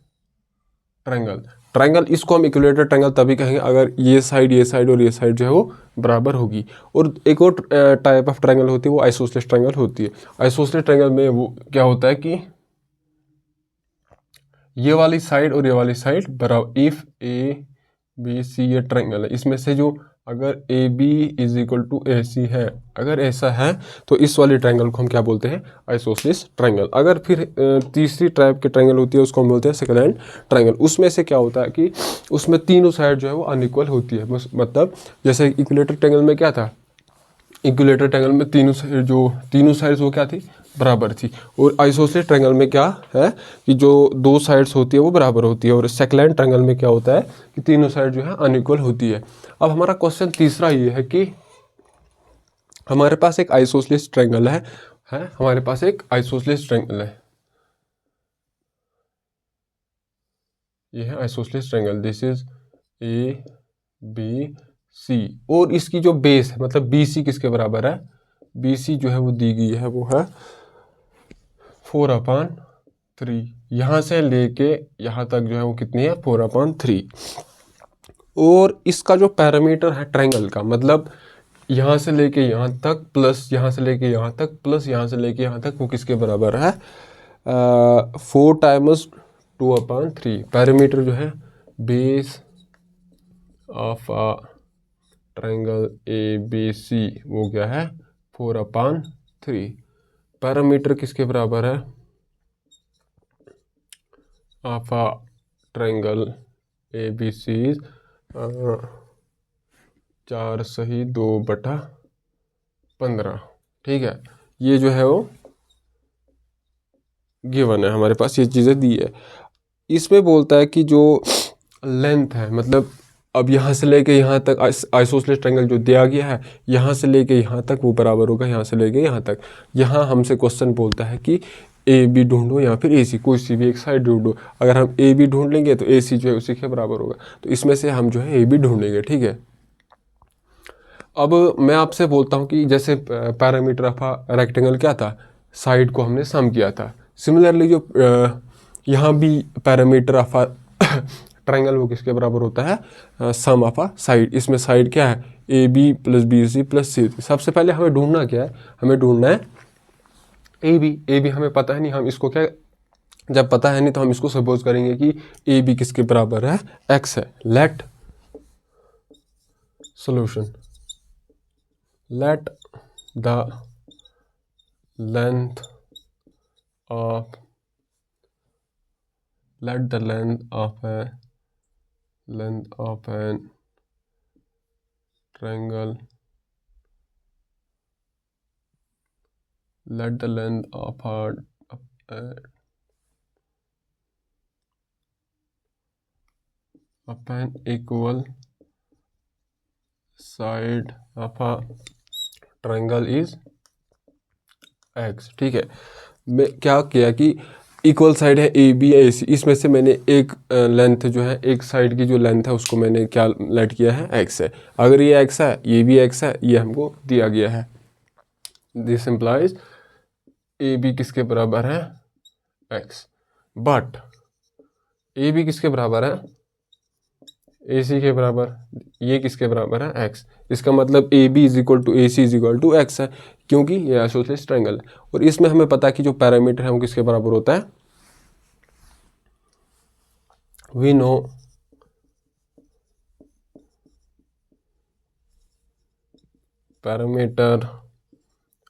ट्रायंगल, इसको हम इक्विलेटरल ट्रायंगल तभी कहेंगे अगर ये साइड और ये साइड जो है वो बराबर होगी। और एक और टाइप ऑफ ट्रायंगल होती है वो आइसोसेलेस ट्रायंगल होती है। आइसोसेलेस ट्रायंगल में वो क्या होता है कि ये वाली साइड और ये वाली साइड बराबर, इफ ए बी सी ये ट्रायंगल है, इसमें से जो अगर A B is equal to A C है, अगर ऐसा है तो इस वाली ट्रायंगल को हम क्या बोलते हैं, आइसोसेलेस ट्रायंगल। अगर फिर तीसरी टाइप की ट्रायंगल होती है उसको हम बोलते हैं सेकंड हैंड ट्रायंगल। उसमें से क्या होता है कि उसमें तीनों साइड जो है वो अनइक्वल होती है। मतलब जैसे इक्विलेटरल ट्रायंगल में क्या था, इक्विलेटरल ट्रायंगल में तीनों साइड्स वो क्या थी, बराबर थी। और आइसोसेलेस ट्रायंगल में क्या है कि जो दो साइड्स होती है वो बराबर होती है। और सेकलेंट ट्रायंगल में क्या होता है कि तीनों साइड जो है अनइक्वल होती है। अब हमारा क्वेश्चन तीसरा ये है कि हमारे पास एक आइसोसेलेस ट्रायंगल है हमारे पास एक आइसोसेलेस ट्रायंगल है, ये है isosceles triangle, this is A B C. और इसकी जो बेस है मतलब बी सी किसके बराबर है, बी सी जो है वो दी गई है वो है 4/3। यहाँ से लेके यहाँ तक जो है वो कितनी है 4/3। और इसका जो पैरामीटर है ट्रायंगल का मतलब यहाँ से लेके यहाँ तक प्लस यहाँ से लेके यहाँ तक प्लस यहाँ से लेके यहाँ तक वो किसके बराबर है 4 टाइम्स 2/3। पैरामीटर जो है base of a triangle A B C वो क्या है 4/3। पैरामीटर किसके बराबर है of a triangle A B C 4 सही 2/15। ठीक है, ये जो है वो गिवन है, हमारे पास ये चीज़ें दी है। इसमें बोलता है कि जो लेंथ है मतलब अब यहाँ से लेके यहाँ तक आइसोसेलेस ट्रायंगल जो दिया गया है यहाँ से लेके यहाँ तक वो बराबर होगा यहाँ से लेके यहाँ तक। यहाँ हमसे क्वेश्चन बोलता है कि ए बी ढूंढो या फिर ए सी, कोई सी भी एक साइड ढूंढो। अगर हम ए बी ढूंढ लेंगे तो ए सी जो है उसी के बराबर होगा, तो इसमें से हम जो है ए बी ढूंढेंगे। ठीक है, अब मैं आपसे बोलता हूँ कि जैसे पैरामीटर ऑफ रेक्टेंगल क्या था, साइड को हमने सम किया था। सिमिलरली जो यहाँ भी पैरामीटर ऑफ ट्रायंगल वो किसके बराबर होता है सम ऑफ अ साइड। इसमें साइड क्या है A B plus B C plus C. सबसे पहले हमें ढूंढना क्या है, हमें ढूंढना है ए बी। ए बी हमें पता है नहीं, हम इसको क्या जब पता है नहीं तो हम इसको सपोज करेंगे कि ए बी किसके बराबर है एक्स है। Let solution, let the length of an triangle, let the length of an equal side of a triangle is x. ठीक है, मैं क्या किया कि इक्वल साइड है ए बी ए सी, इसमें से मैंने एक लेंथ जो है एक साइड की जो लेंथ है उसको मैंने क्या लेट किया है एक्स है। अगर ये एक्स है ये भी एक्स है, ये हमको दिया गया है। दिस इम्प्लाइज ए बी किसके बराबर है एक्स, बट ए बी किसके बराबर है ए सी के बराबर, ये किसके बराबर है एक्स। इसका मतलब A B is equal to A C is equal to x है, क्योंकि ये आइसोसेलेस ट्रायंगल है। और इसमें हमें पता है कि जो पैरामीटर है वो किसके बराबर होता है, we know parameter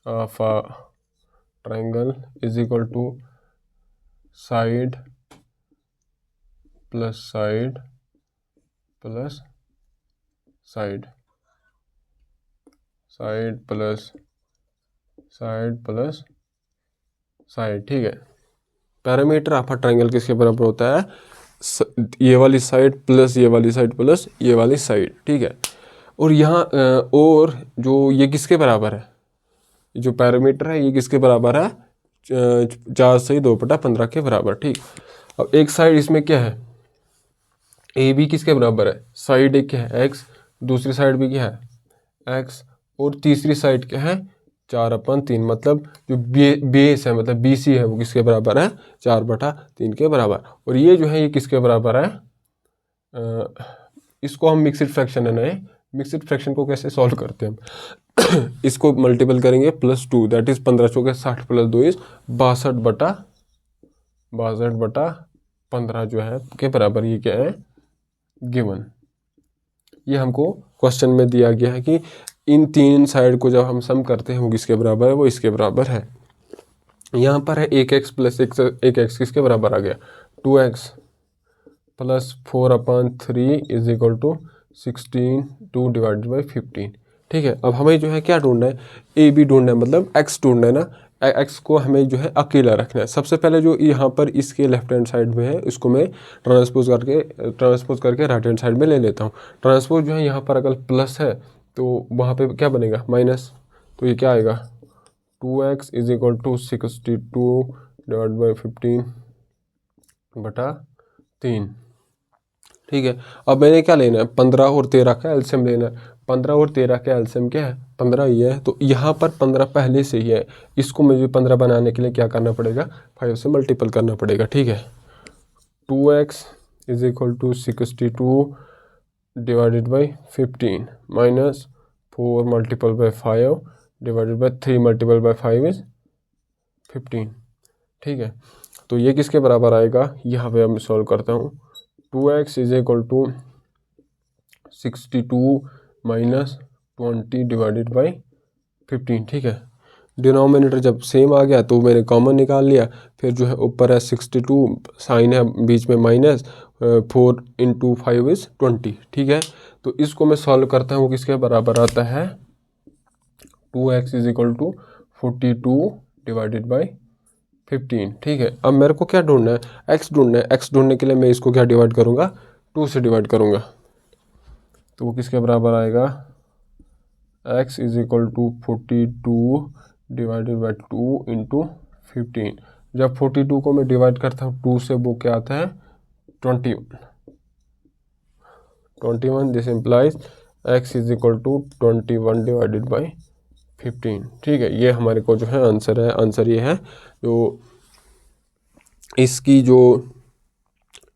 of a triangle is equal to side plus side plus side, side plus side plus side. ठीक है, पैरामीटर ऑफ अ ट्रायंगल किसके बराबर होता है ये वाली साइड प्लस ये वाली साइड प्लस ये वाली साइड। ठीक है, और यहाँ और जो ये किसके बराबर है, जो पैरामीटर है ये किसके बराबर है 4 सही 2/15 के बराबर। ठीक, अब एक साइड इसमें क्या है ए बी किसके बराबर है, साइड एक क्या है एक्स, दूसरी साइड भी क्या है एक्स, और तीसरी साइड क्या है 4/3। मतलब जो बेस है मतलब बी सी है वो किसके बराबर है 4/3 के बराबर। और ये जो है ये किसके बराबर है इसको हम मिक्सड फ्रैक्शन है नए, मिक्सड फ्रैक्शन को कैसे सॉल्व करते हैं हम इसको मल्टीपल करेंगे +2 दैट इज 15 चौके 60 + 2 इज 62/15 जो है के बराबर। ये क्या है गिवन, ये हमको क्वेश्चन में दिया गया है कि इन तीन साइड को जब हम सम करते हैं वो किसके बराबर है, वो इसके बराबर है। यहाँ पर है एक एक्स प्लस एक एक्स किसके बराबर आ गया 2x + 4/3 इज इक्वल टू 16 2 / 15। ठीक है। अब हमें जो है क्या ढूंढना है, ए बी ढूंढना है, मतलब एक्स ढूंढना है ना। एक्स को हमें जो है अकेला रखना है। सबसे पहले जो यहाँ पर इसके लेफ्ट हैंड साइड में है इसको मैं ट्रांसपोज करके राइट हैंड साइड में ले लेता हूँ। ट्रांसपोज जो है यहाँ पर अगर प्लस है तो वहाँ पे क्या बनेगा माइनस, तो ये क्या आएगा 2x is equal to 62 divide by 15/3। ठीक है। अब मैंने क्या लेना है 15 और 13 का एलसीएम लेना है। 15 और 13 का एलसीएम क्या है 15 ये है, तो यहाँ पर 15 पहले से ही है, इसको मुझे 15 बनाने के लिए क्या करना पड़ेगा 5 से मल्टीपल करना पड़ेगा। ठीक है। 2x is equal to 62 divided by 15 minus 4 multiple by 5 divided by 3 multiple by 5 is 15। ठीक है। तो ये किसके बराबर आएगा, यहाँ पे मैं सॉल्व करता हूँ। 2x is equal to 62 minus 20 divided by 15। ठीक है। डिनोमिनेटर जब सेम आ गया तो मैंने कॉमन निकाल लिया, फिर जो है ऊपर है 62, साइन है बीच में माइनस, 4 इंटू 5 इज 20। ठीक है। तो इसको मैं सॉल्व करता हूँ, किसके बराबर आता है 2x is equal to 42 divided by 15। ठीक है। अब मेरे को क्या ढूंढना है, x ढूंढना है। x ढूंढने के लिए मैं इसको क्या डिवाइड करूँगा 2 से डिवाइड करूँगा, तो वो किसके बराबर आएगा x is equal to 42 divided by 2 into 15। जब 42 को मैं डिवाइड करता हूँ 2 से, वो क्या आता है 21। This implies x is equal to 21 divided by 15। ठीक है। ये हमारे को जो है आंसर है। आंसर ये है जो इसकी जो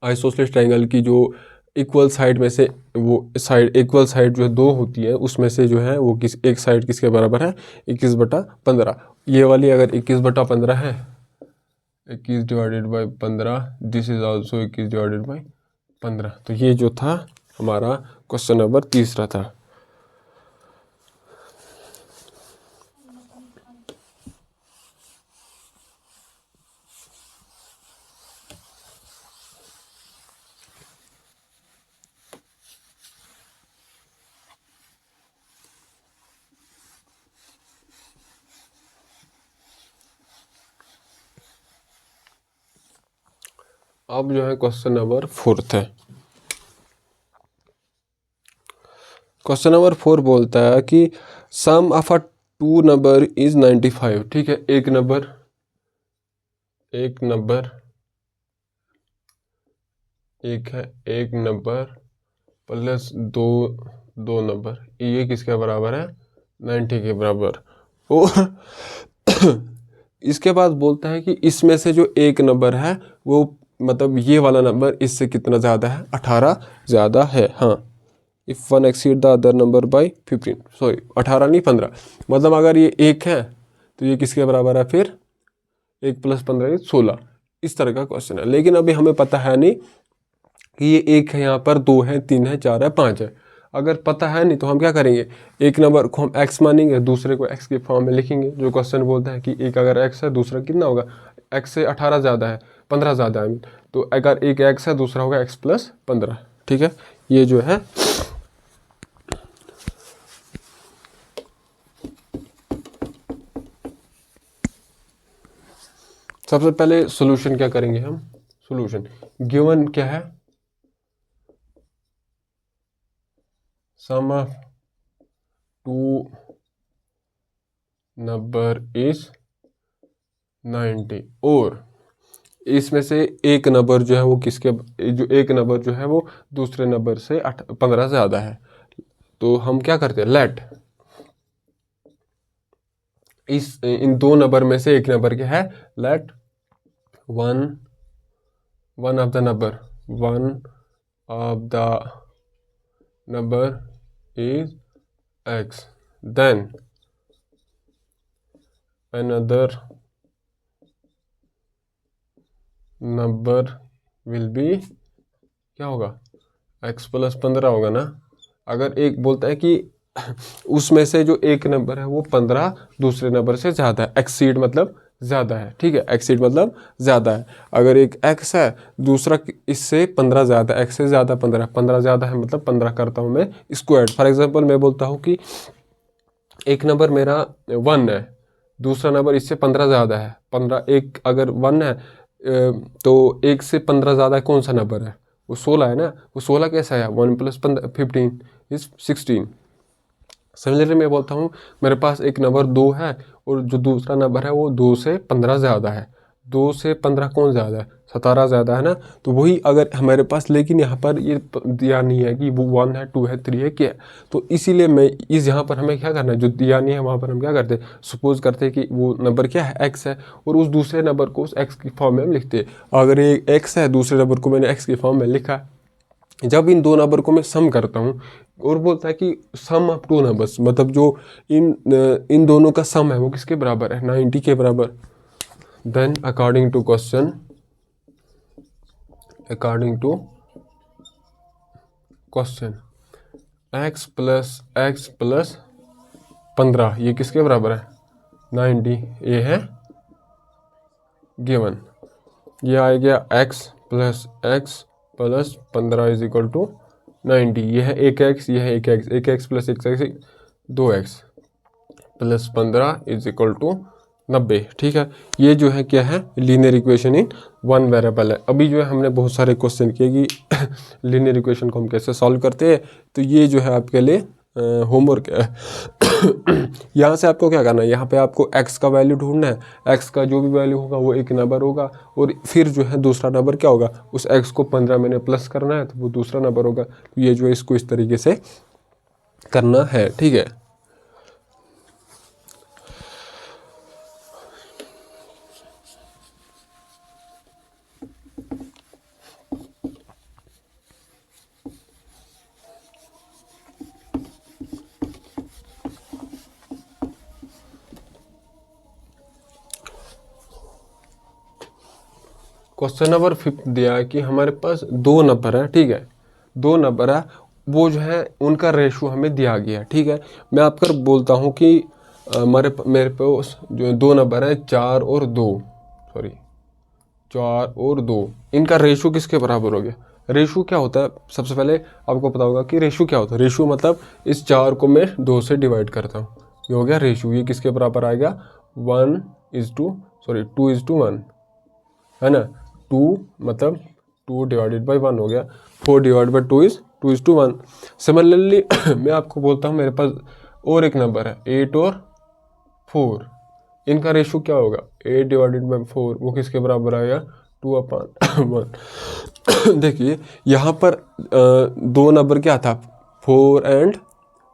आइसोसेलेस ट्रायंगल की जो इक्वल साइड में से, वो साइड इक्वल साइड जो है 2 होती है, उसमें से जो है वो एक साइड किसके बराबर है 21/15। ये वाली अगर 21/15 है, 21 divided by 15, this is also 21 divided by 15। तो ये जो था हमारा क्वेश्चन नंबर 3 था। अब जो है क्वेश्चन नंबर 4 है। क्वेश्चन नंबर 4 बोलता है कि सम ऑफ अ 2 नंबर इज 95। ठीक है। एक नंबर एक नंबर प्लस दो नंबर, ये किसके बराबर है 90 के बराबर। और इसके बाद बोलता है कि इसमें से जो एक नंबर है वो मतलब ये वाला नंबर इससे कितना ज़्यादा है 18 ज़्यादा है। हाँ, if one exceed the other number by 15, sorry 18 नहीं 15, मतलब अगर ये 1 है तो ये किसके बराबर है फिर 1 + 15 = 16। इस तरह का क्वेश्चन है। लेकिन अभी हमें पता है नहीं कि ये 1 है, यहाँ पर 2 है, 3 है, 4 है, 5 है। अगर पता है नहीं तो हम क्या करेंगे, एक नंबर को हम x मानेंगे, दूसरे को x के फॉर्म में लिखेंगे। जो क्वेश्चन बोलता है कि एक अगर x है दूसरा कितना होगा, x से 18 ज़्यादा है, 15 ज़्यादा है, तो अगर एक x है दूसरा होगा x + 15। ठीक है। ये जो है सबसे पहले सॉल्यूशन क्या करेंगे हम, सॉल्यूशन गिवन क्या है, सम ऑफ 2 नंबर इज 90, और इसमें से एक नंबर जो है वो किसके, जो एक नंबर जो है वो दूसरे नंबर से 15 ज़्यादा है। तो हम क्या करते हैं, लेट इन दो नंबर में से एक नंबर क्या है, let one of the number is x, then another number will be क्या होगा x + 15 होगा ना। अगर एक बोलता है कि उसमें से जो एक नंबर है वो 15 दूसरे नंबर से ज़्यादा है, एक्सीड मतलब ज़्यादा है। ठीक है। एक्सीड मतलब ज़्यादा है। अगर एक x है दूसरा इससे 15 ज़्यादा, x से ज़्यादा 15 ज़्यादा है, मतलब 15 करता हूँ मैं स्क्वायर। फॉर एग्जांपल मैं बोलता हूँ कि एक नंबर मेरा 1 है, दूसरा नंबर इससे 15 ज़्यादा है, 15 एक अगर 1 है तो 1 से 15 ज़्यादा कौन सा नंबर है? वो 16 है ना। वो 16 कैसा है? 1 + 15 इज़ 16। सिमिलरली मैं बोलता हूँ मेरे पास एक नंबर 2 है और जो दूसरा नंबर है वो 2 से 15 ज़्यादा है। 2 से 15 कौन ज़्यादा है? 17 ज़्यादा है ना। तो वही अगर हमारे पास, लेकिन यहाँ पर ये दिया नहीं है कि वो 1 है, 2 है, 3 है, क्या है। तो इसीलिए मैं इस यहाँ पर हमें क्या करना है, जो दिया नहीं है वहाँ पर हम क्या करते हैं, सपोज करते हैं कि वो नंबर क्या है, x है, और उस दूसरे नंबर को उस x की फॉर्म में हम लिखते हैं। अगर ये x है, दूसरे नंबर को मैंने x की फॉर्म में लिखा, जब इन दो नंबर को मैं सम करता हूँ और बोलता है कि सम ऑफ टू नंबर्स, मतलब जो इन दोनों का सम है वो किसके बराबर है? 90 के बराबर। Then according to question x + 15 ये किसके बराबर है? 90। ये है गिवन। ये आ गया x + 15 = 90। ये है एक x, ये है एक x + 1x 2x + 15 = 90। ठीक है, ये जो है क्या है? Linear equation in one variable है। अभी जो है हमने बहुत सारे क्वेश्चन किए कि लीनियर इक्वेशन को हम कैसे सॉल्व करते हैं, तो ये जो है आपके लिए होमवर्क है। यहाँ से आपको क्या करना है, यहाँ पे आपको x का वैल्यू ढूंढना है। x का जो भी वैल्यू होगा वो एक नंबर होगा, और फिर जो है दूसरा नंबर क्या होगा, उस x को 15 मैंने प्लस करना है तो वो दूसरा नंबर होगा। तो ये जो है इसको इस तरीके से करना है। ठीक है, क्वेश्चन नंबर 5 दिया है कि हमारे पास दो नंबर है। ठीक है, दो नंबर है, वो जो है उनका रेशो हमें दिया गया है। ठीक है, मैं आपको बोलता हूँ कि मेरे पास जो दो नंबर है 4 और 2, सॉरी 4 और 2, इनका रेशो किसके बराबर हो गया? रेशो क्या होता है? सबसे पहले आपको पता होगा कि रेशो क्या होता है। रेशो मतलब इस 4 को मैं 2 से डिवाइड करता हूँ, ये हो गया रेशो। ये किसके बराबर आएगा? 2:1 है ना। 2 मतलब 2 डिवाइडेड बाई 1 हो गया। 4 डिवाइड बाई 2 इज़ 2:1। सिमिलरली मैं आपको बोलता हूँ मेरे पास और एक नंबर है 8 और 4, इनका रेशो क्या होगा? 8 डिवाइडेड बाई 4, वो किसके बराबर आएगा? 2/1। देखिए यहाँ पर दो नंबर क्या था? 4 और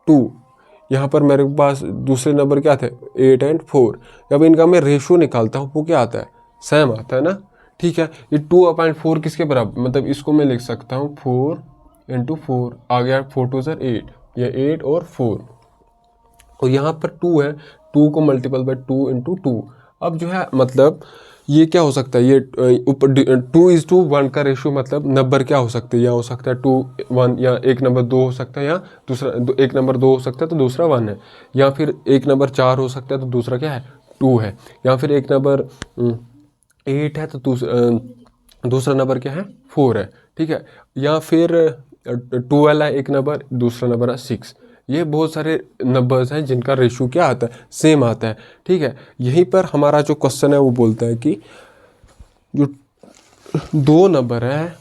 2। यहाँ पर मेरे पास दूसरे नंबर क्या थे? 8 और 4। जब इनका मैं रेशो निकालता हूँ वो क्या आता है? सेम आता है ना। ठीक है, ये 2/4 किसके बराबर, मतलब इसको मैं लिख सकता हूँ 4 × 4 आ गया, 4 2 8, ये 8 और 4, और यहाँ पर 2 है, 2 को मल्टीपल बाय 2 × 2। अब जो है मतलब ये क्या हो सकता है, ये ऊपर 2:1 का रेशियो, मतलब नंबर क्या हो सकते हैं? या हो सकता है 2 1, या एक नंबर 2 हो सकता है, या दूसरा एक नंबर 2 हो सकता है तो दूसरा 1 है, या फिर एक नंबर 4 हो सकता है तो दूसरा क्या है? 2 है, या फिर एक नंबर 8 है तो दूसरा नंबर क्या है? 4 है। ठीक है, या फिर 12 है एक नंबर, दूसरा नंबर है 6। ये बहुत सारे नंबर्स हैं जिनका रेशो क्या आता है? सेम आता है। ठीक है, यहीं पर हमारा जो क्वेश्चन है वो बोलता है कि जो दो नंबर है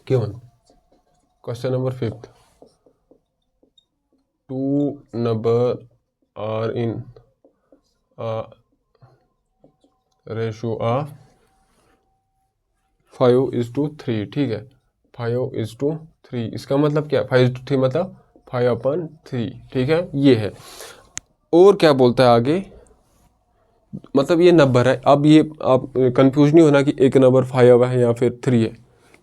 क्यों, question number 5, 2 number are in ratio of 5:3। ठीक है, 5:3, इसका मतलब क्या? 5:3 मतलब 5/3। ठीक है, ये है। और क्या बोलता है आगे, मतलब ये नंबर है। अब ये आप कंफ्यूज नहीं होना कि एक नंबर 5 है या फिर 3 है।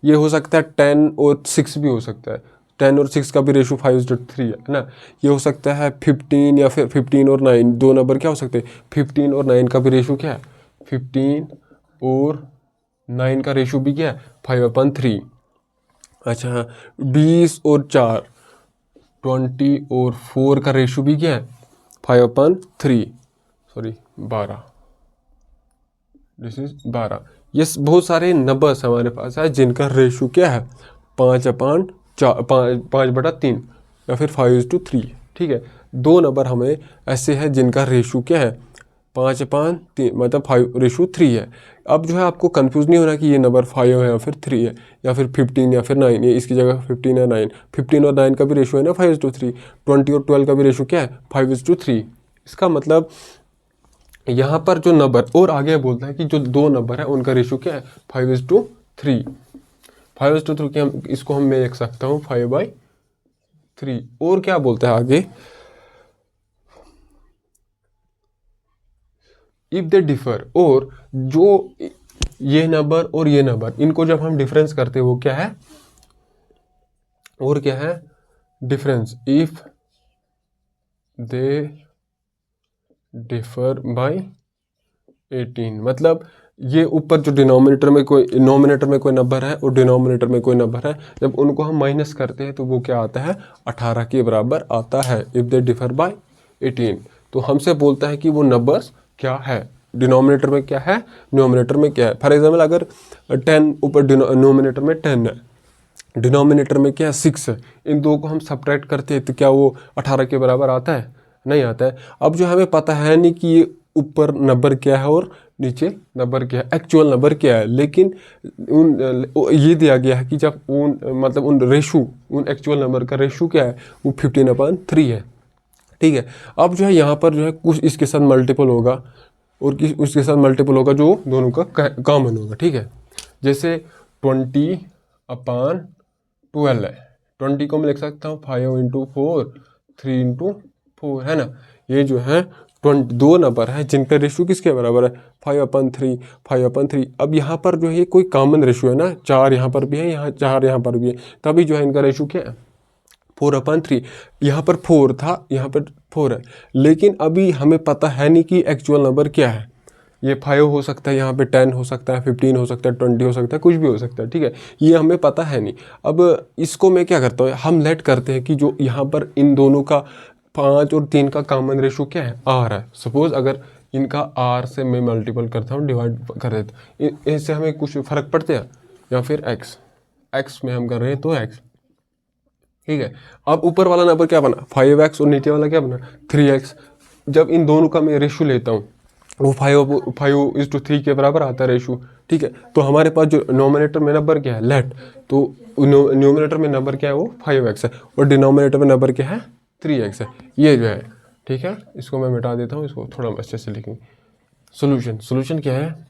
ये हो सकता है 10 और 6 भी हो सकता है। 10 और 6 का भी रेशो 5:3 है ना। ये हो सकता है 15, या फिर 15 और 9, दो नंबर क्या हो सकते हैं? 15 और 9 का भी रेशो क्या है? 15 और 9 का रेशो भी क्या है? 5/3। अच्छा, 20 और 4, 20 और 4 का रेशो भी क्या है? 5/3, सॉरी 12, दिस इज 12। ये बहुत सारे नंबर्स हमारे पास है जिनका रेशो क्या है? 5/3 या फिर 5:3, ठीक है। दो नंबर हमें ऐसे हैं जिनका रेशो क्या है 5/3, मतलब 5:3 है। अब जो है आपको कंफ्यूज नहीं होना कि ये नंबर 5 है या फिर 3 है या फिर 15 या फिर 9, ये इसकी जगह 15 या 9। 15 और 9 का भी रेशो है ना 5:3। 20 और 12 का भी रेशो क्या है 5:3। इसका मतलब यहाँ पर जो नंबर और आगे बोलता है कि जो दो नंबर है उनका रेशो क्या है 5:3। 5:3 के हम इसको मैं लिख सकता हूँ 5/3। और क्या बोलता है आगे, इफ दे डिफर, और जो ये नंबर और ये नंबर इनको जब हम डिफरेंस करते हैं वो क्या है, और क्या है difference, if they differ by 18। मतलब ये ऊपर जो डिनोमिनेटर में कोई नंबर है और डिनोमिनेटर में कोई नंबर है, जब उनको हम माइनस करते हैं तो वो क्या आता है 18 के बराबर आता है। इफ दे डिफर बाय 18, तो हमसे बोलता है कि वो नंबर्स क्या है, डिनोमिनेटर में क्या है, न्यूमरेटर में क्या है। फॉर एग्जाम्पल अगर 10 ऊपर डिनोमिनेटर में 10 है, डिनोमिनेटर में क्या है 6 है, इन दो को हम सब्ट्रैक्ट करते हैं तो क्या वो 18 के बराबर आता है, नहीं आता है। अब जो हमें पता है नहीं कि ये ऊपर नंबर क्या है और नीचे नंबर क्या है, एक्चुअल नंबर क्या है, लेकिन ये दिया गया है कि जब मतलब उन एक्चुअल नंबर का रेशो क्या है वो 15/3 है, ठीक है। अब जो है यहाँ पर जो है कुछ इसके साथ मल्टीपल होगा और उसके साथ मल्टीपल होगा जो दोनों का कॉमन होगा, ठीक है। जैसे 20/12 है, 20 को मैं लिख सकता हूँ 5 × 4, 3 × 4, है ना। ये जो है 20 दो नंबर है जिनका रेशो किसके बराबर है 5/3, 5/3। अब यहाँ पर जो है ये कोई कॉमन रेशो है ना, 4 यहाँ पर भी है, यहाँ 4 यहाँ पर भी है, तभी जो है इनका रेशो क्या है 4/3। यहाँ पर 4 था, यहाँ पर 4 है, लेकिन अभी हमें पता है नहीं कि एक्चुअल नंबर क्या है। ये 5 हो सकता है, यहाँ पे 10 हो सकता है, 15 हो सकता है, 20 हो सकता है, कुछ भी हो सकता है, ठीक है। ये हमें पता है नहीं। अब इसको मैं क्या करता हूँ, हम लेट करते हैं कि जो यहाँ पर इन दोनों का 5 और 3 का कॉमन रेशो क्या है r है। सपोज अगर इनका r से मैं मल्टीपल करता हूँ, डिवाइड कर देता हूँ, इससे हमें कुछ फ़र्क पड़ता है, या फिर x में हम कर रहे हैं तो x, ठीक है। अब ऊपर वाला नंबर क्या बना 5x और नीचे वाला क्या बना 3x। जब इन दोनों का मैं रेशो लेता हूँ वो 5:3 के बराबर आता है रेशो, ठीक है। तो हमारे पास जो नोमिनेटर में नंबर क्या है लेट, तो न्यूमिनेटर में नंबर क्या है वो 5x है और डिनोमिनेटर में नंबर क्या है 3x है, ये जो है, ठीक है। इसको मैं मिटा देता हूँ, इसको थोड़ा अच्छे से लिखेंगे। सोल्यूशन क्या है,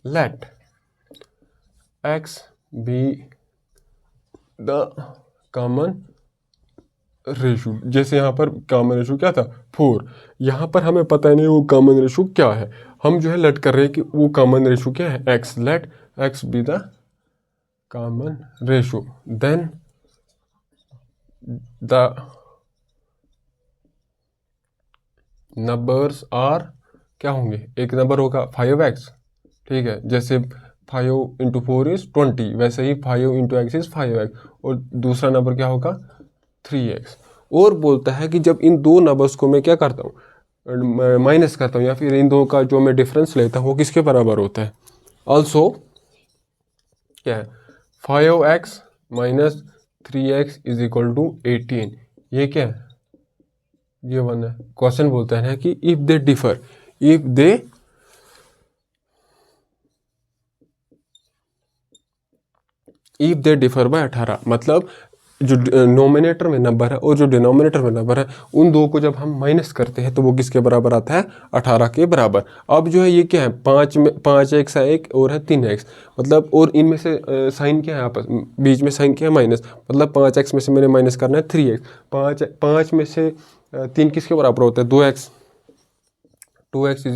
let x be the common ratio. जैसे यहाँ पर कॉमन रेशो क्या था 4, यहाँ पर हमें पता नहीं वो कॉमन रेशो क्या है, हम जो है लेट कर रहे हैं कि वो कॉमन रेशो क्या है x। Let x be the common ratio, then the numbers are क्या होंगे, एक नंबर होगा 5x, ठीक है। जैसे 5 × 4 = 20, वैसे ही 5 × x = 5x, और दूसरा नंबर क्या होगा 3x। और बोलता है कि जब इन दो नंबर्स को मैं क्या करता हूँ माइनस करता हूँ, या फिर इन दो का जो मैं डिफरेंस लेता हूँ वो किसके बराबर होता है, ऑल्सो क्या है 5x - 3x = 18। ये क्या है, ये वन है। क्वेश्चन बोलता है कि if they differ, if they differ by 18, मतलब जो नोमिनेटर में नंबर है और जो डिनोमिनेटर में नंबर है उन दो को जब हम माइनस करते हैं तो वो किसके बराबर आता है 18 के बराबर। अब जो है ये क्या है 5x है एक और है 3x, मतलब और इनमें से साइन क्या है आपस बीच में साइन क्या है माइनस, मतलब 5x में से मैंने माइनस करना है 3x। 5 में से 3 किसके बराबर होता है 2x, 2x =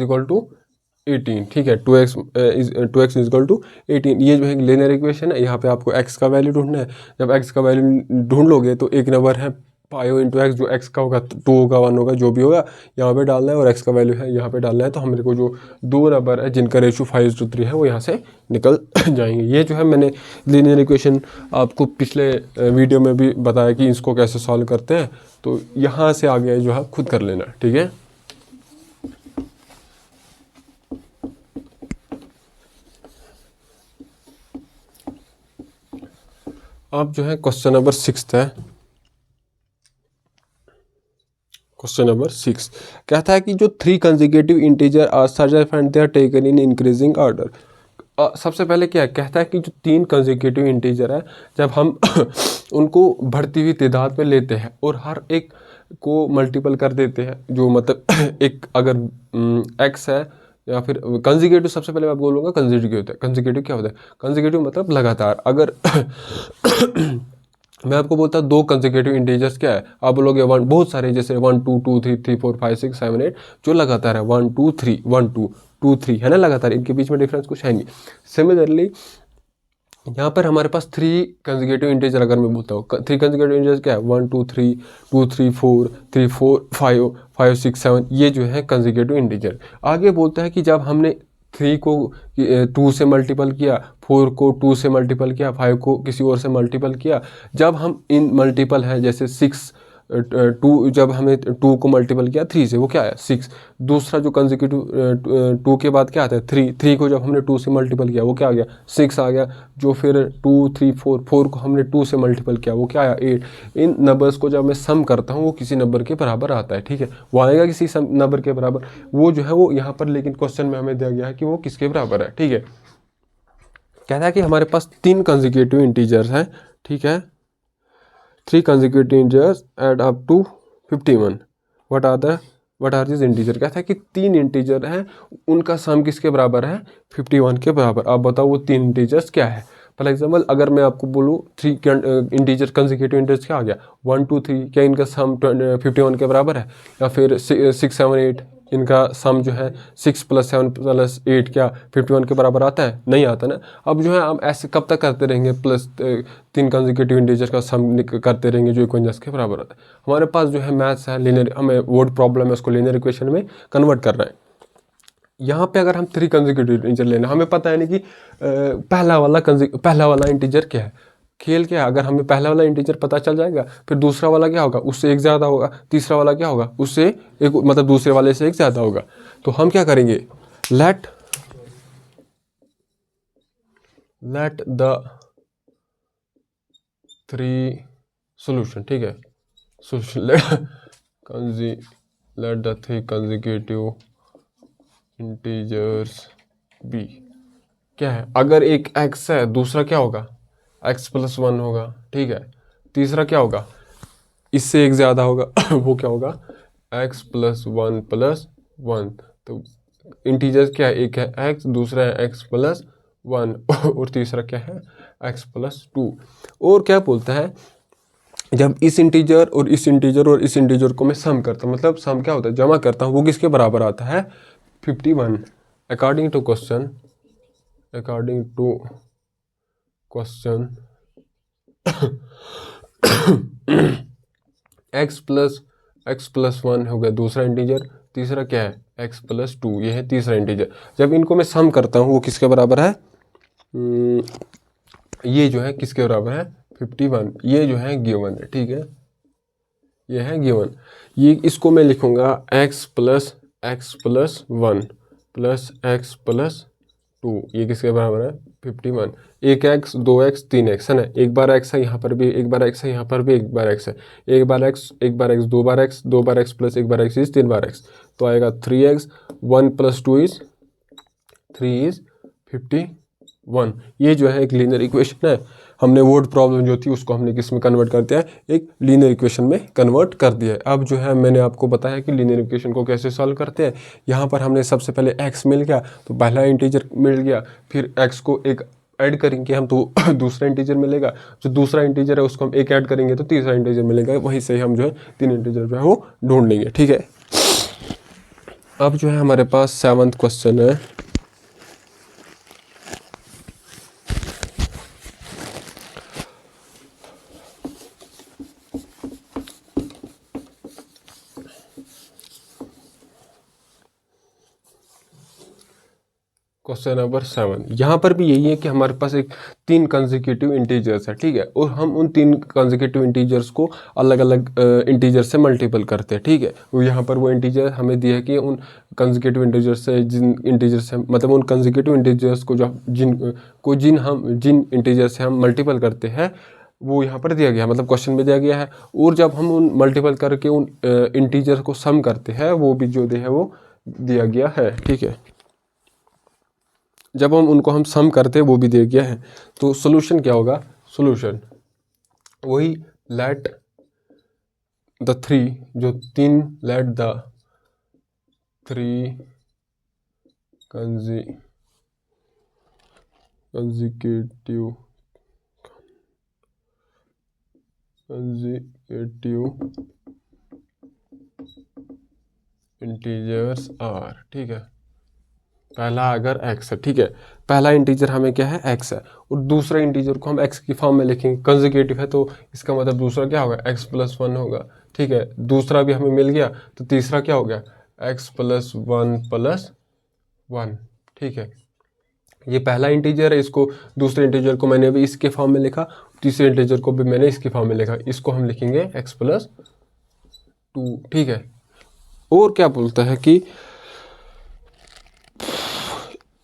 18, ठीक है। 2x = 18। ये जो है लीनियर इक्वेशन है, यहाँ पे आपको x का वैल्यू ढूंढना है। जब x का वैल्यू ढूंढ लोगे तो एक नंबर है 5 × x, जो x का होगा 2 होगा 1 होगा जो भी होगा यहाँ पे डालना है, और x का वैल्यू है यहाँ पे डालना है। तो हमारे को जो दो नंबर है जिनका रेशो 5:3 है वो यहाँ से निकल जाएंगे। ये जो है मैंने लीनियर इक्वेशन आपको पिछले वीडियो में भी बताया कि इसको कैसे सॉल्व करते हैं, तो यहाँ से आगे जो है खुद कर लेना, ठीक है। अब जो है क्वेश्चन नंबर 6 है। क्वेश्चन नंबर 6 कहता है कि जो 3 consecutive integer are such and they are taken in increasing order. सबसे पहले क्या है, कहता है कि जो 3 कंसेक्यूटिव इंटीजर है, जब हम उनको बढ़ती हुई तादाद में लेते हैं और हर एक को मल्टीपल कर देते हैं, जो मतलब एक अगर एक्स है या फिर कंसेक्यूटिव, सबसे पहले मैं आपको बोलूँगा कंसेक्यूटिव होता है। कंसेक्यूटिव क्या होता है? कंसेक्यूटिव मतलब लगातार। अगर मैं आपको बोलता हूँ 2 कंसेक्यूटिव इंटीजर्स क्या है, आप बोलोगे 1, बहुत सारे जैसे 1 2 2 3 3 4 5 6 7 8 जो लगातार है, 1 2 3 1 2 2 3 है ना, लगातार, इनके बीच में डिफरेंस कुछ है नहीं। सिमिलरली यहाँ पर हमारे पास 3 कंसेक्यूटिव इंटीजर, अगर मैं बोलता हूँ 3 कंसेक्यूटिव इंटीजर क्या है, 1 2 3 2 3 4 3 4 5 5 6 7, ये जो है कंसेक्यूटिव इंटीजर। आगे बोलता है कि जब हमने 3 को 2 से मल्टीपल किया, 4 को 2 से मल्टीपल किया, 5 को किसी और से मल्टीपल किया, जब हम इन मल्टीपल है जैसे 6 2, जब हमें 2 को मल्टीपल किया 3 से, वो क्या है 6। दूसरा जो कंसेक्यूटिव 2 के बाद क्या आता है 3 को जब हमने 2 से मल्टीपल किया वो क्या आ गया 6 आ गया। जो फिर 2 3 4 को हमने 2 से मल्टीपल किया वो क्या आया 8। इन नंबर्स को जब मैं सम करता हूँ वो किसी नंबर के बराबर आता है, ठीक है, वो आएगा किसी नंबर के बराबर, वो जो है वो यहाँ पर, लेकिन क्वेश्चन में हमें दिया गया है कि वो किसके बराबर है, ठीक है। कहता है कि हमारे पास 3 कंसेक्यूटिव इंटीजर्स हैं, ठीक है, 3 consecutive integers add up to 51. What are these integers? कहता है कि 3 इंटीजर हैं, उनका सम किसके बराबर है 51 के बराबर। आप बताओ वो 3 इंटीजर्स क्या है। फॉर एग्जाम्पल अगर मैं आपको बोलूँ 3 इंटीजर कंसेक्यूटिव इंटीजर्स क्या आ गया 1 2 3, क्या इनका सम 51 के बराबर है? या फिर 6 7 8, इनका सम जो है 6 + 7 + 8 क्या 51 के बराबर आता है? नहीं आता ना। अब जो है हम ऐसे कब तक करते रहेंगे, प्लस 3 कंसेक्यूटिव इंटीजर का सम करते रहेंगे जो इक्वेशंस के बराबर होता है। हमारे पास जो है मैथ्स है, लीनियर, हमें वर्ड प्रॉब्लम है, उसको लीनियर इक्वेशन में कन्वर्ट करना है। यहाँ पे अगर हम 3 कंसेक्यूटिव इंटीजर लेना, हमें पता है नहीं कि पहला वाला इंटीजर क्या है। खेल क्या है, अगर हमें पहला वाला इंटीजर पता चल जाएगा, फिर दूसरा वाला क्या होगा उससे एक ज़्यादा होगा, तीसरा वाला क्या होगा उससे एक, मतलब दूसरे वाले से एक ज़्यादा होगा। तो हम क्या करेंगे, लेट द 3 सोल्यूशन, ठीक है, solution let the 3 consecutive integers be. क्या है, अगर एक x है, दूसरा क्या होगा x + 1 होगा, ठीक है, तीसरा क्या होगा इससे एक ज़्यादा होगा वो क्या होगा x + 1 + 1। तो इंटीजर्स क्या है, एक है x, दूसरा है x + 1 और तीसरा क्या है x + 2। और क्या बोलता है, जब इस इंटीजर और इस इंटीजर और इस इंटीजर को मैं सम करता हूँ, मतलब सम क्या होता है जमा करता हूँ, वो किसके बराबर आता है 51। अकॉर्डिंग टू क्वेश्चन x + 1 हो गया दूसरा इंटीजर, तीसरा क्या है x + 2, ये है तीसरा इंटीजर। जब इनको मैं सम करता हूँ वो किसके बराबर है, ये जो है किसके बराबर है 51, ये जो है गिवन है, ठीक है, ये है गिवन। ये इसको मैं लिखूंगा x + 1 + x + 2, ये किसके बराबर है 51। एक x 2x 3x है ना, एक बार x है यहाँ पर भी, एक बार x है यहाँ पर भी, एक बार x है, एक बार x 2 bar x, 2 bar x + 1 bar x is 3 bar x, तो आएगा 3x 1 + 2 इज 3 इज 51। ये जो है एक लीनियर इक्वेशन है। हमने वर्ड प्रॉब्लम जो थी उसको हमने किस में कन्वर्ट कर दिया है, एक लीनियर इक्वेशन में कन्वर्ट कर दिया है। अब जो है मैंने आपको बताया कि लीनियर इक्वेशन को कैसे सॉल्व करते हैं। यहाँ पर हमने सबसे पहले x मिल गया तो पहला इंटीजर मिल गया, फिर x को एक ऐड करेंगे हम तो दूसरा इंटीजर मिलेगा, जो दूसरा इंटीजर है उसको हम एक ऐड करेंगे तो तीसरा इंटीजर मिलेगा, वहीं से हम जो है 3 इंटीजर जो है वो ढूंढ लेंगे, ठीक है। अब जो है हमारे पास 7वां क्वेश्चन है। क्वेश्चन नंबर 7, यहाँ पर भी यही है कि हमारे पास एक 3 कंसेक्यूटिव इंटीजर्स है, ठीक है, और हम उन 3 कंसेक्यूटिव इंटीजर्स को अलग अलग इंटीजर से मल्टीपल करते हैं, ठीक है। वो यहाँ पर वो इंटीजर हमें दिया है कि उन कंसेक्यूटिव इंटीजर्स से मतलब उन कंसेक्यूटिव इंटीजर्स को जिन इंटीजर से हम मल्टीपल करते हैं वो यहाँ पर दिया गया है, मतलब क्वेश्चन में दिया गया है। और जब हम उन मल्टीपल करके उन इंटीजर को सम करते हैं वो भी जो है वो दिया गया है, ठीक है। जब हम उनको हम सम करते हैं वो भी दिया गया है। तो सोल्यूशन क्या होगा, सोल्यूशन वही लेट द थ्री, जो तीन, let the three consecutive integers are, ठीक है। पहला अगर x है, ठीक है, पहला इंटीजर हमें क्या है, x है, और दूसरा इंटीजर को हम x की फॉर्म में लिखेंगे, कंसेक्यूटिव है तो इसका मतलब दूसरा क्या होगा, x+1 होगा, ठीक है। दूसरा भी हमें मिल गया तो तीसरा क्या हो गया, x+1+1, ठीक है। ये पहला इंटीजर है, इसको दूसरे इंटीजर को मैंने अभी इसके फॉर्म में लिखा, तीसरे इंटीजर को भी मैंने इसके फॉर्म में लिखा, इसको हम लिखेंगे x+2, ठीक है। और क्या बोलता है कि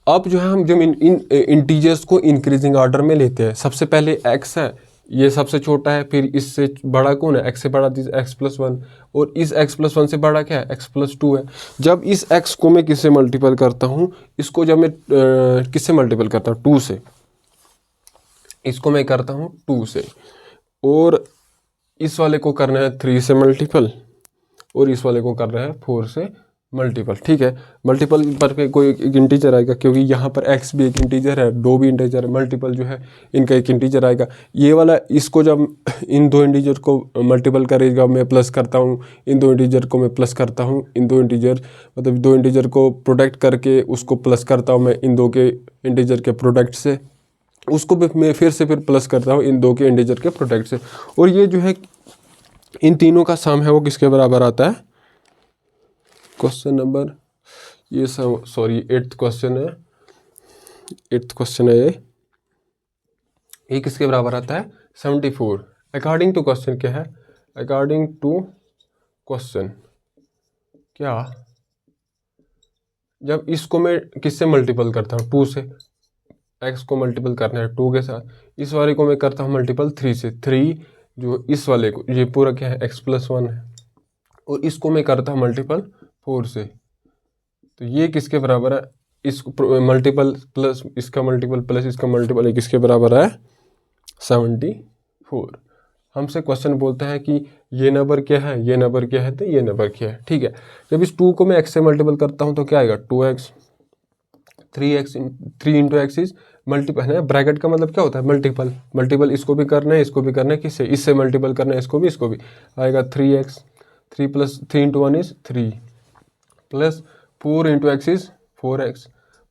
अब जो है हम जब इन इंटीजर्स को इंक्रीजिंग ऑर्डर में लेते हैं, सबसे पहले x है, ये सबसे छोटा है, फिर इससे बड़ा कौन है, x से बड़ा x+1, और इस x+1 से बड़ा क्या है, x+2 है। जब इस x को मैं किससे मल्टीपल करता हूँ, इसको जब मैं किससे मल्टीपल करता हूँ, 2 से, इसको मैं करता हूँ 2 से, और इस वाले को करना है 3 से मल्टीपल, और इस वाले को करना है 4 से मल्टीपल, ठीक है। मल्टीपल पर कोई एक इंटीजर आएगा, क्योंकि यहाँ पर x भी एक इंटीजर है, 2 भी इंटीजर है, मल्टीपल जो है इनका एक इंटीजर आएगा। ये वाला, इसको जब इन दो इंटीजर को मल्टीपल करेगा, मैं प्लस करता हूँ, इन दो इंटीजर को मैं प्लस करता हूँ, इन दो इंटीजर मतलब दो इंटीजर को प्रोडक्ट करके उसको प्लस करता हूँ मैं इन दो के इंटीजर के प्रोडक्ट से, उसको भी मैं फिर से प्लस करता हूँ इन दो के इंटीजर के प्रोडक्ट से, और ये जो है इन तीनों का सम है वो किसके बराबर आता है, क्वेश्चन नंबर ये सॉरी 8th क्वेश्चन है, 8th क्वेश्चन है ये किसके बराबर आता है, 74। अकॉर्डिंग टू क्वेश्चन क्या है, अकॉर्डिंग टू क्वेश्चन क्या, जब इसको मैं किससे मल्टीपल करता हूँ, 2 से, x को मल्टीपल करना है 2 के साथ, इस वाले को मैं करता हूँ मल्टीपल 3 से, 3 जो इस वाले को, ये पूरा क्या है, x+1 है, और इसको मैं करता हूँ मल्टीपल 4 से, तो ये किसके बराबर है, इस मल्टीपल प्लस इसका मल्टीपल प्लस इसका मल्टीपल, किसके बराबर है, 74। हमसे क्वेश्चन बोलता है कि ये नंबर क्या है, ये नंबर क्या है, तो ये नंबर क्या है, ठीक है। जब इस 2 को मैं x से मल्टीपल करता हूँ तो क्या आएगा, 2x, 3 into x is multiple है ना, ब्रैकेट का मतलब क्या होता है, मल्टीपल, मल्टीपल इसको भी करना है, इसको भी करना है, किससे, इससे मल्टीपल करना है, इसको भी आएगा 3x, 3 into 1 is 3, plus 4 into x is 4x,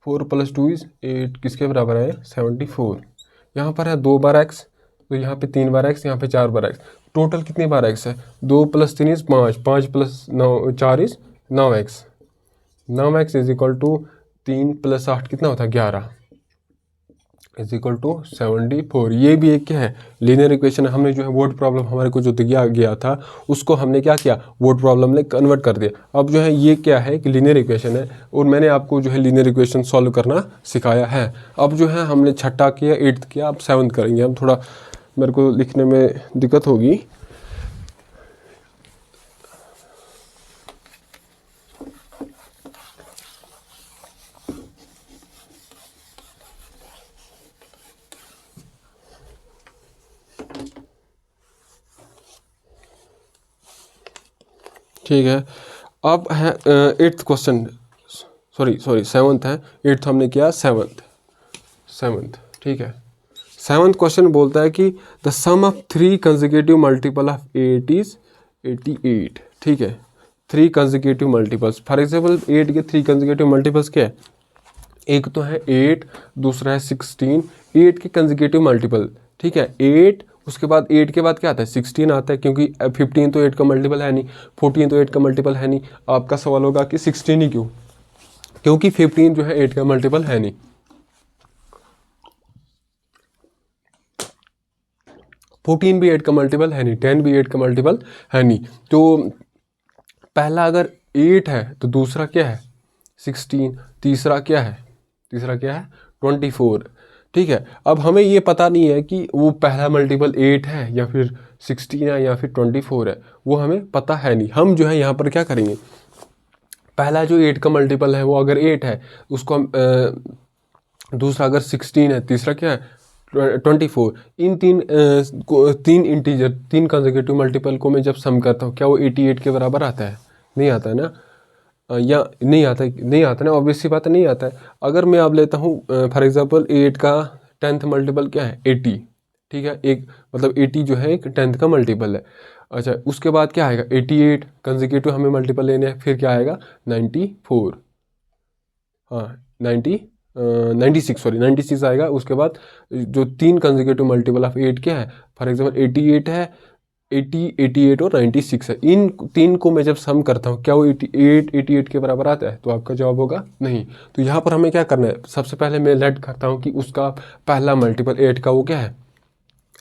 4 + 2 is 8, किसके बराबर है, 74। यहाँ पर है 2 बार x, तो यहाँ पे 3 बार x, यहाँ पे 4 बार x, टोटल कितनी बार x है, 2 + 3 is 5, 5 + 9 4 is 9x, 9x is equal to 3 + 8 कितना होता है, 11 इज इक्वल टू 74। ये भी एक क्या है, लीनियर इक्वेशन। हमने जो है वर्ड प्रॉब्लम हमारे को जो दिया गया था उसको हमने क्या किया, वर्ड प्रॉब्लम में कन्वर्ट कर दिया। अब जो है ये क्या है कि लीनियर इक्वेशन है, और मैंने आपको जो है लीनियर इक्वेशन सॉल्व करना सिखाया है। अब जो है हमने छठा किया, 8th किया, अब 7th करेंगे। हम थोड़ा मेरे को लिखने में दिक्कत होगी, ठीक है। अब है 8th क्वेश्चन, सॉरी 7th है, 8th हमने किया 7th, ठीक है। 7th क्वेश्चन बोलता है कि the sum of 3 consecutive multiple of 8 is 88, ठीक है। 3 कंसेक्यूटिव मल्टीपल्स, फॉर एग्जाम्पल 8 के 3 कंसेक्यूटिव मल्टीपल्स क्या है, एक तो है 8, दूसरा है 16, 8 के कंसेक्यूटिव मल्टीपल, ठीक है। 8 उसके बाद 8 के बाद क्या आता है, 16 आता है, क्योंकि 15 तो 8 का मल्टीपल है नहीं, 14 तो 8 का मल्टीपल है नहीं। आपका सवाल होगा कि 16 ही क्यों, क्योंकि 15 जो है 8 का मल्टीपल है नहीं। 14 भी 8 का मल्टीपल है नहीं, 10 भी 8 का मल्टीपल है नहीं। तो पहला अगर 8 है तो दूसरा क्या है, 16, तीसरा क्या है 24, ठीक है। अब हमें ये पता नहीं है कि वो पहला मल्टीपल 8 है या फिर 16 है या फिर 24 है, वो हमें पता है नहीं। हम जो है यहाँ पर क्या करेंगे, पहला जो 8 का मल्टीपल है वो अगर 8 है, उसको हम दूसरा अगर 16 है, तीसरा क्या है 24, इन तीन इंटीजर, तीन कंसेक्यूटिव मल्टीपल को मैं जब सम करता हूँ, क्या वो 88 के बराबर आता है? नहीं आता है ना, या नहीं आता ना, ऑब्वियस सी बात है नहीं आता है। अगर मैं अब लेता हूँ फॉर एग्जांपल 8 का 10th मल्टीपल क्या है 80, ठीक है, एक मतलब 80 जो है एक 10th का मल्टीपल है। अच्छा, उसके बाद क्या आएगा 88 कंसेक्यूटिव हमें मल्टीपल लेने हैं, फिर क्या आएगा 94, हाँ 96 सॉरी 96 आएगा। उसके बाद जो तीन कंसेक्यूटिव मल्टीपल ऑफ 8 क्या है, फॉर एग्जांपल 88 है, 80, 88 और 96 है। इन तीन को मैं जब सम करता हूँ, क्या वो 88 के बराबर आता है? तो आपका जवाब होगा नहीं। तो यहाँ पर हमें क्या करना है, सबसे पहले मैं लेट करता हूँ कि उसका पहला मल्टीपल 8 का वो क्या है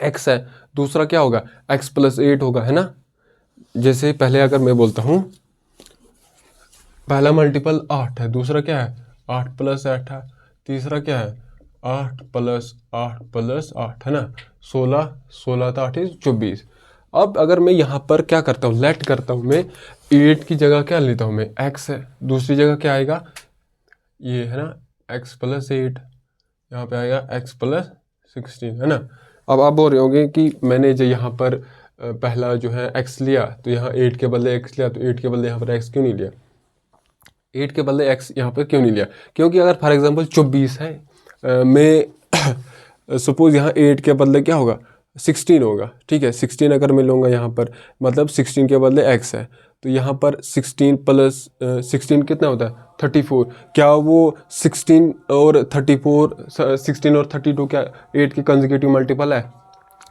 x है, दूसरा क्या होगा x + 8 होगा, है ना। जैसे पहले अगर मैं बोलता हूँ पहला मल्टीपल 8 है, दूसरा क्या है 8 + 8 है, तीसरा क्या है 8 + 8 + 8 है ना, 16, 16 तो 8 24। अब अगर मैं यहाँ पर क्या करता हूँ, लेट करता हूँ, मैं 8 की जगह क्या लेता हूँ मैं x है, दूसरी जगह क्या आएगा ये है ना x + 8, यहाँ पे आएगा x + 16, है ना। अब आप बोल रहे होंगे कि मैंने जो यहाँ पर पहला जो है x लिया, तो यहाँ 8 के बदले x लिया, तो 8 के बदले यहाँ पर x क्यों नहीं लिया, 8 के बदले x यहाँ पर क्यों नहीं लिया? क्योंकि अगर फॉर एग्जांपल 24 है, मैं सपोज यहाँ 8 के बदले क्या होगा 16 होगा, ठीक है, 16 अगर मैं लूँगा यहाँ पर, मतलब 16 के बदले x है, तो यहाँ पर 16 + 16 कितना होता है 34। क्या वो 16 और 34, 16 और 32 क्या 8 के कंसेक्यूटिव मल्टीपल है?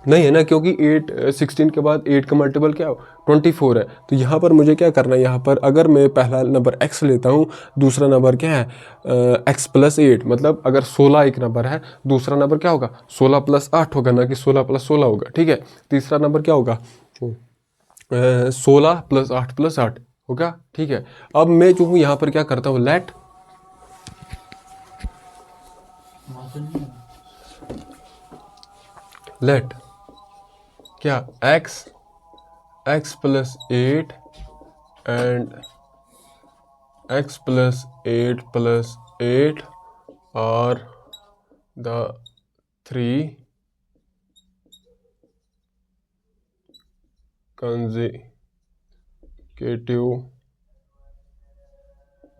नहीं है ना, क्योंकि 8 16 के बाद 8 का मल्टीपल क्या हो 24 है। तो यहाँ पर मुझे क्या करना है, यहाँ पर अगर मैं पहला नंबर x लेता हूँ, दूसरा नंबर क्या है x + 8, मतलब अगर 16 एक नंबर है, दूसरा नंबर क्या होगा 16 + 8 होगा, ना कि 16 + 16 होगा, ठीक है। तीसरा नंबर क्या होगा 16 + 8 + 8 होगा, ठीक है। अब मैं जो हूँ यहाँ पर क्या करता हूँ, लेट क्या x + 8 and x + 8 + 8 are the three consecutive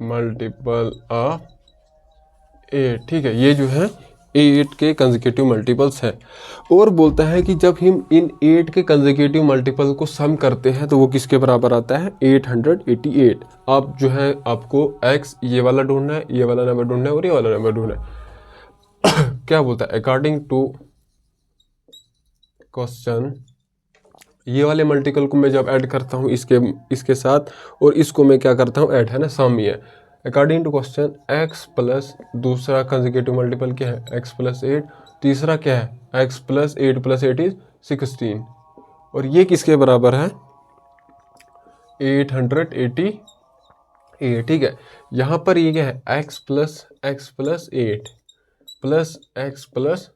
multiple of 8, ठीक है। ये जो है 8 के कंसेक्यूटिव मल्टीपल्स हैं। और बोलता है कि जब हम इन 8 के कंसेक्यूटिव मल्टीपल को सम करते हैं तो वो किसके बराबर आता है 888। आप जो है आपको x ये वाला ढूंढना है, ये वाला नंबर ढूंढना है और ये वाला नंबर ढूंढना है। क्या बोलता है अकॉर्डिंग टू क्वेश्चन, ये वाले मल्टीपल को मैं जब ऐड करता हूँ इसके साथ, और इसको मैं क्या करता हूँ ऐड, है ना, सम ही है। According to question x plus दूसरा कंसेक्यूटिव मल्टीपल क्या है x + 8, तीसरा क्या है x + 8 + 8 इज 16, और ये किसके बराबर है 888, ठीक है। यहाँ पर ये क्या है x + 8 प्लस x +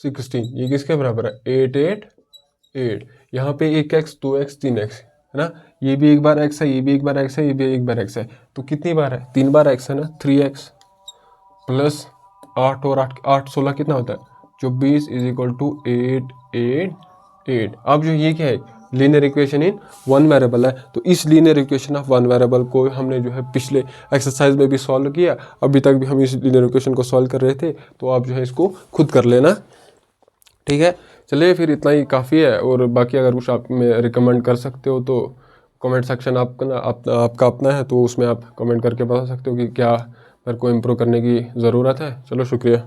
16, ये किसके बराबर है 888। यहाँ पे 1x 2x 3x है ना, ये भी एक बार x है, ये भी एक बार x है, ये भी एक बार x है, तो कितनी बार है 3 बार x है ना, 3x प्लस 8 और 8 8 16 कितना होता है 24 = 888। अब जो ये क्या है linear equation in one variable है, तो इस linear equation of one variable को हमने जो है पिछले एक्सरसाइज में भी सॉल्व किया, अभी तक भी हम इस लीनियर इक्वेशन को सॉल्व कर रहे थे, तो आप जो है इसको खुद कर लेना, ठीक है। चलिए फिर इतना ही काफ़ी है, और बाकी अगर कुछ आप में रिकमेंड कर सकते हो तो कमेंट सेक्शन आपका अपना है, तो उसमें आप कमेंट करके बता सकते हो कि क्या मेरे को इम्प्रूव करने की ज़रूरत है। चलो शुक्रिया।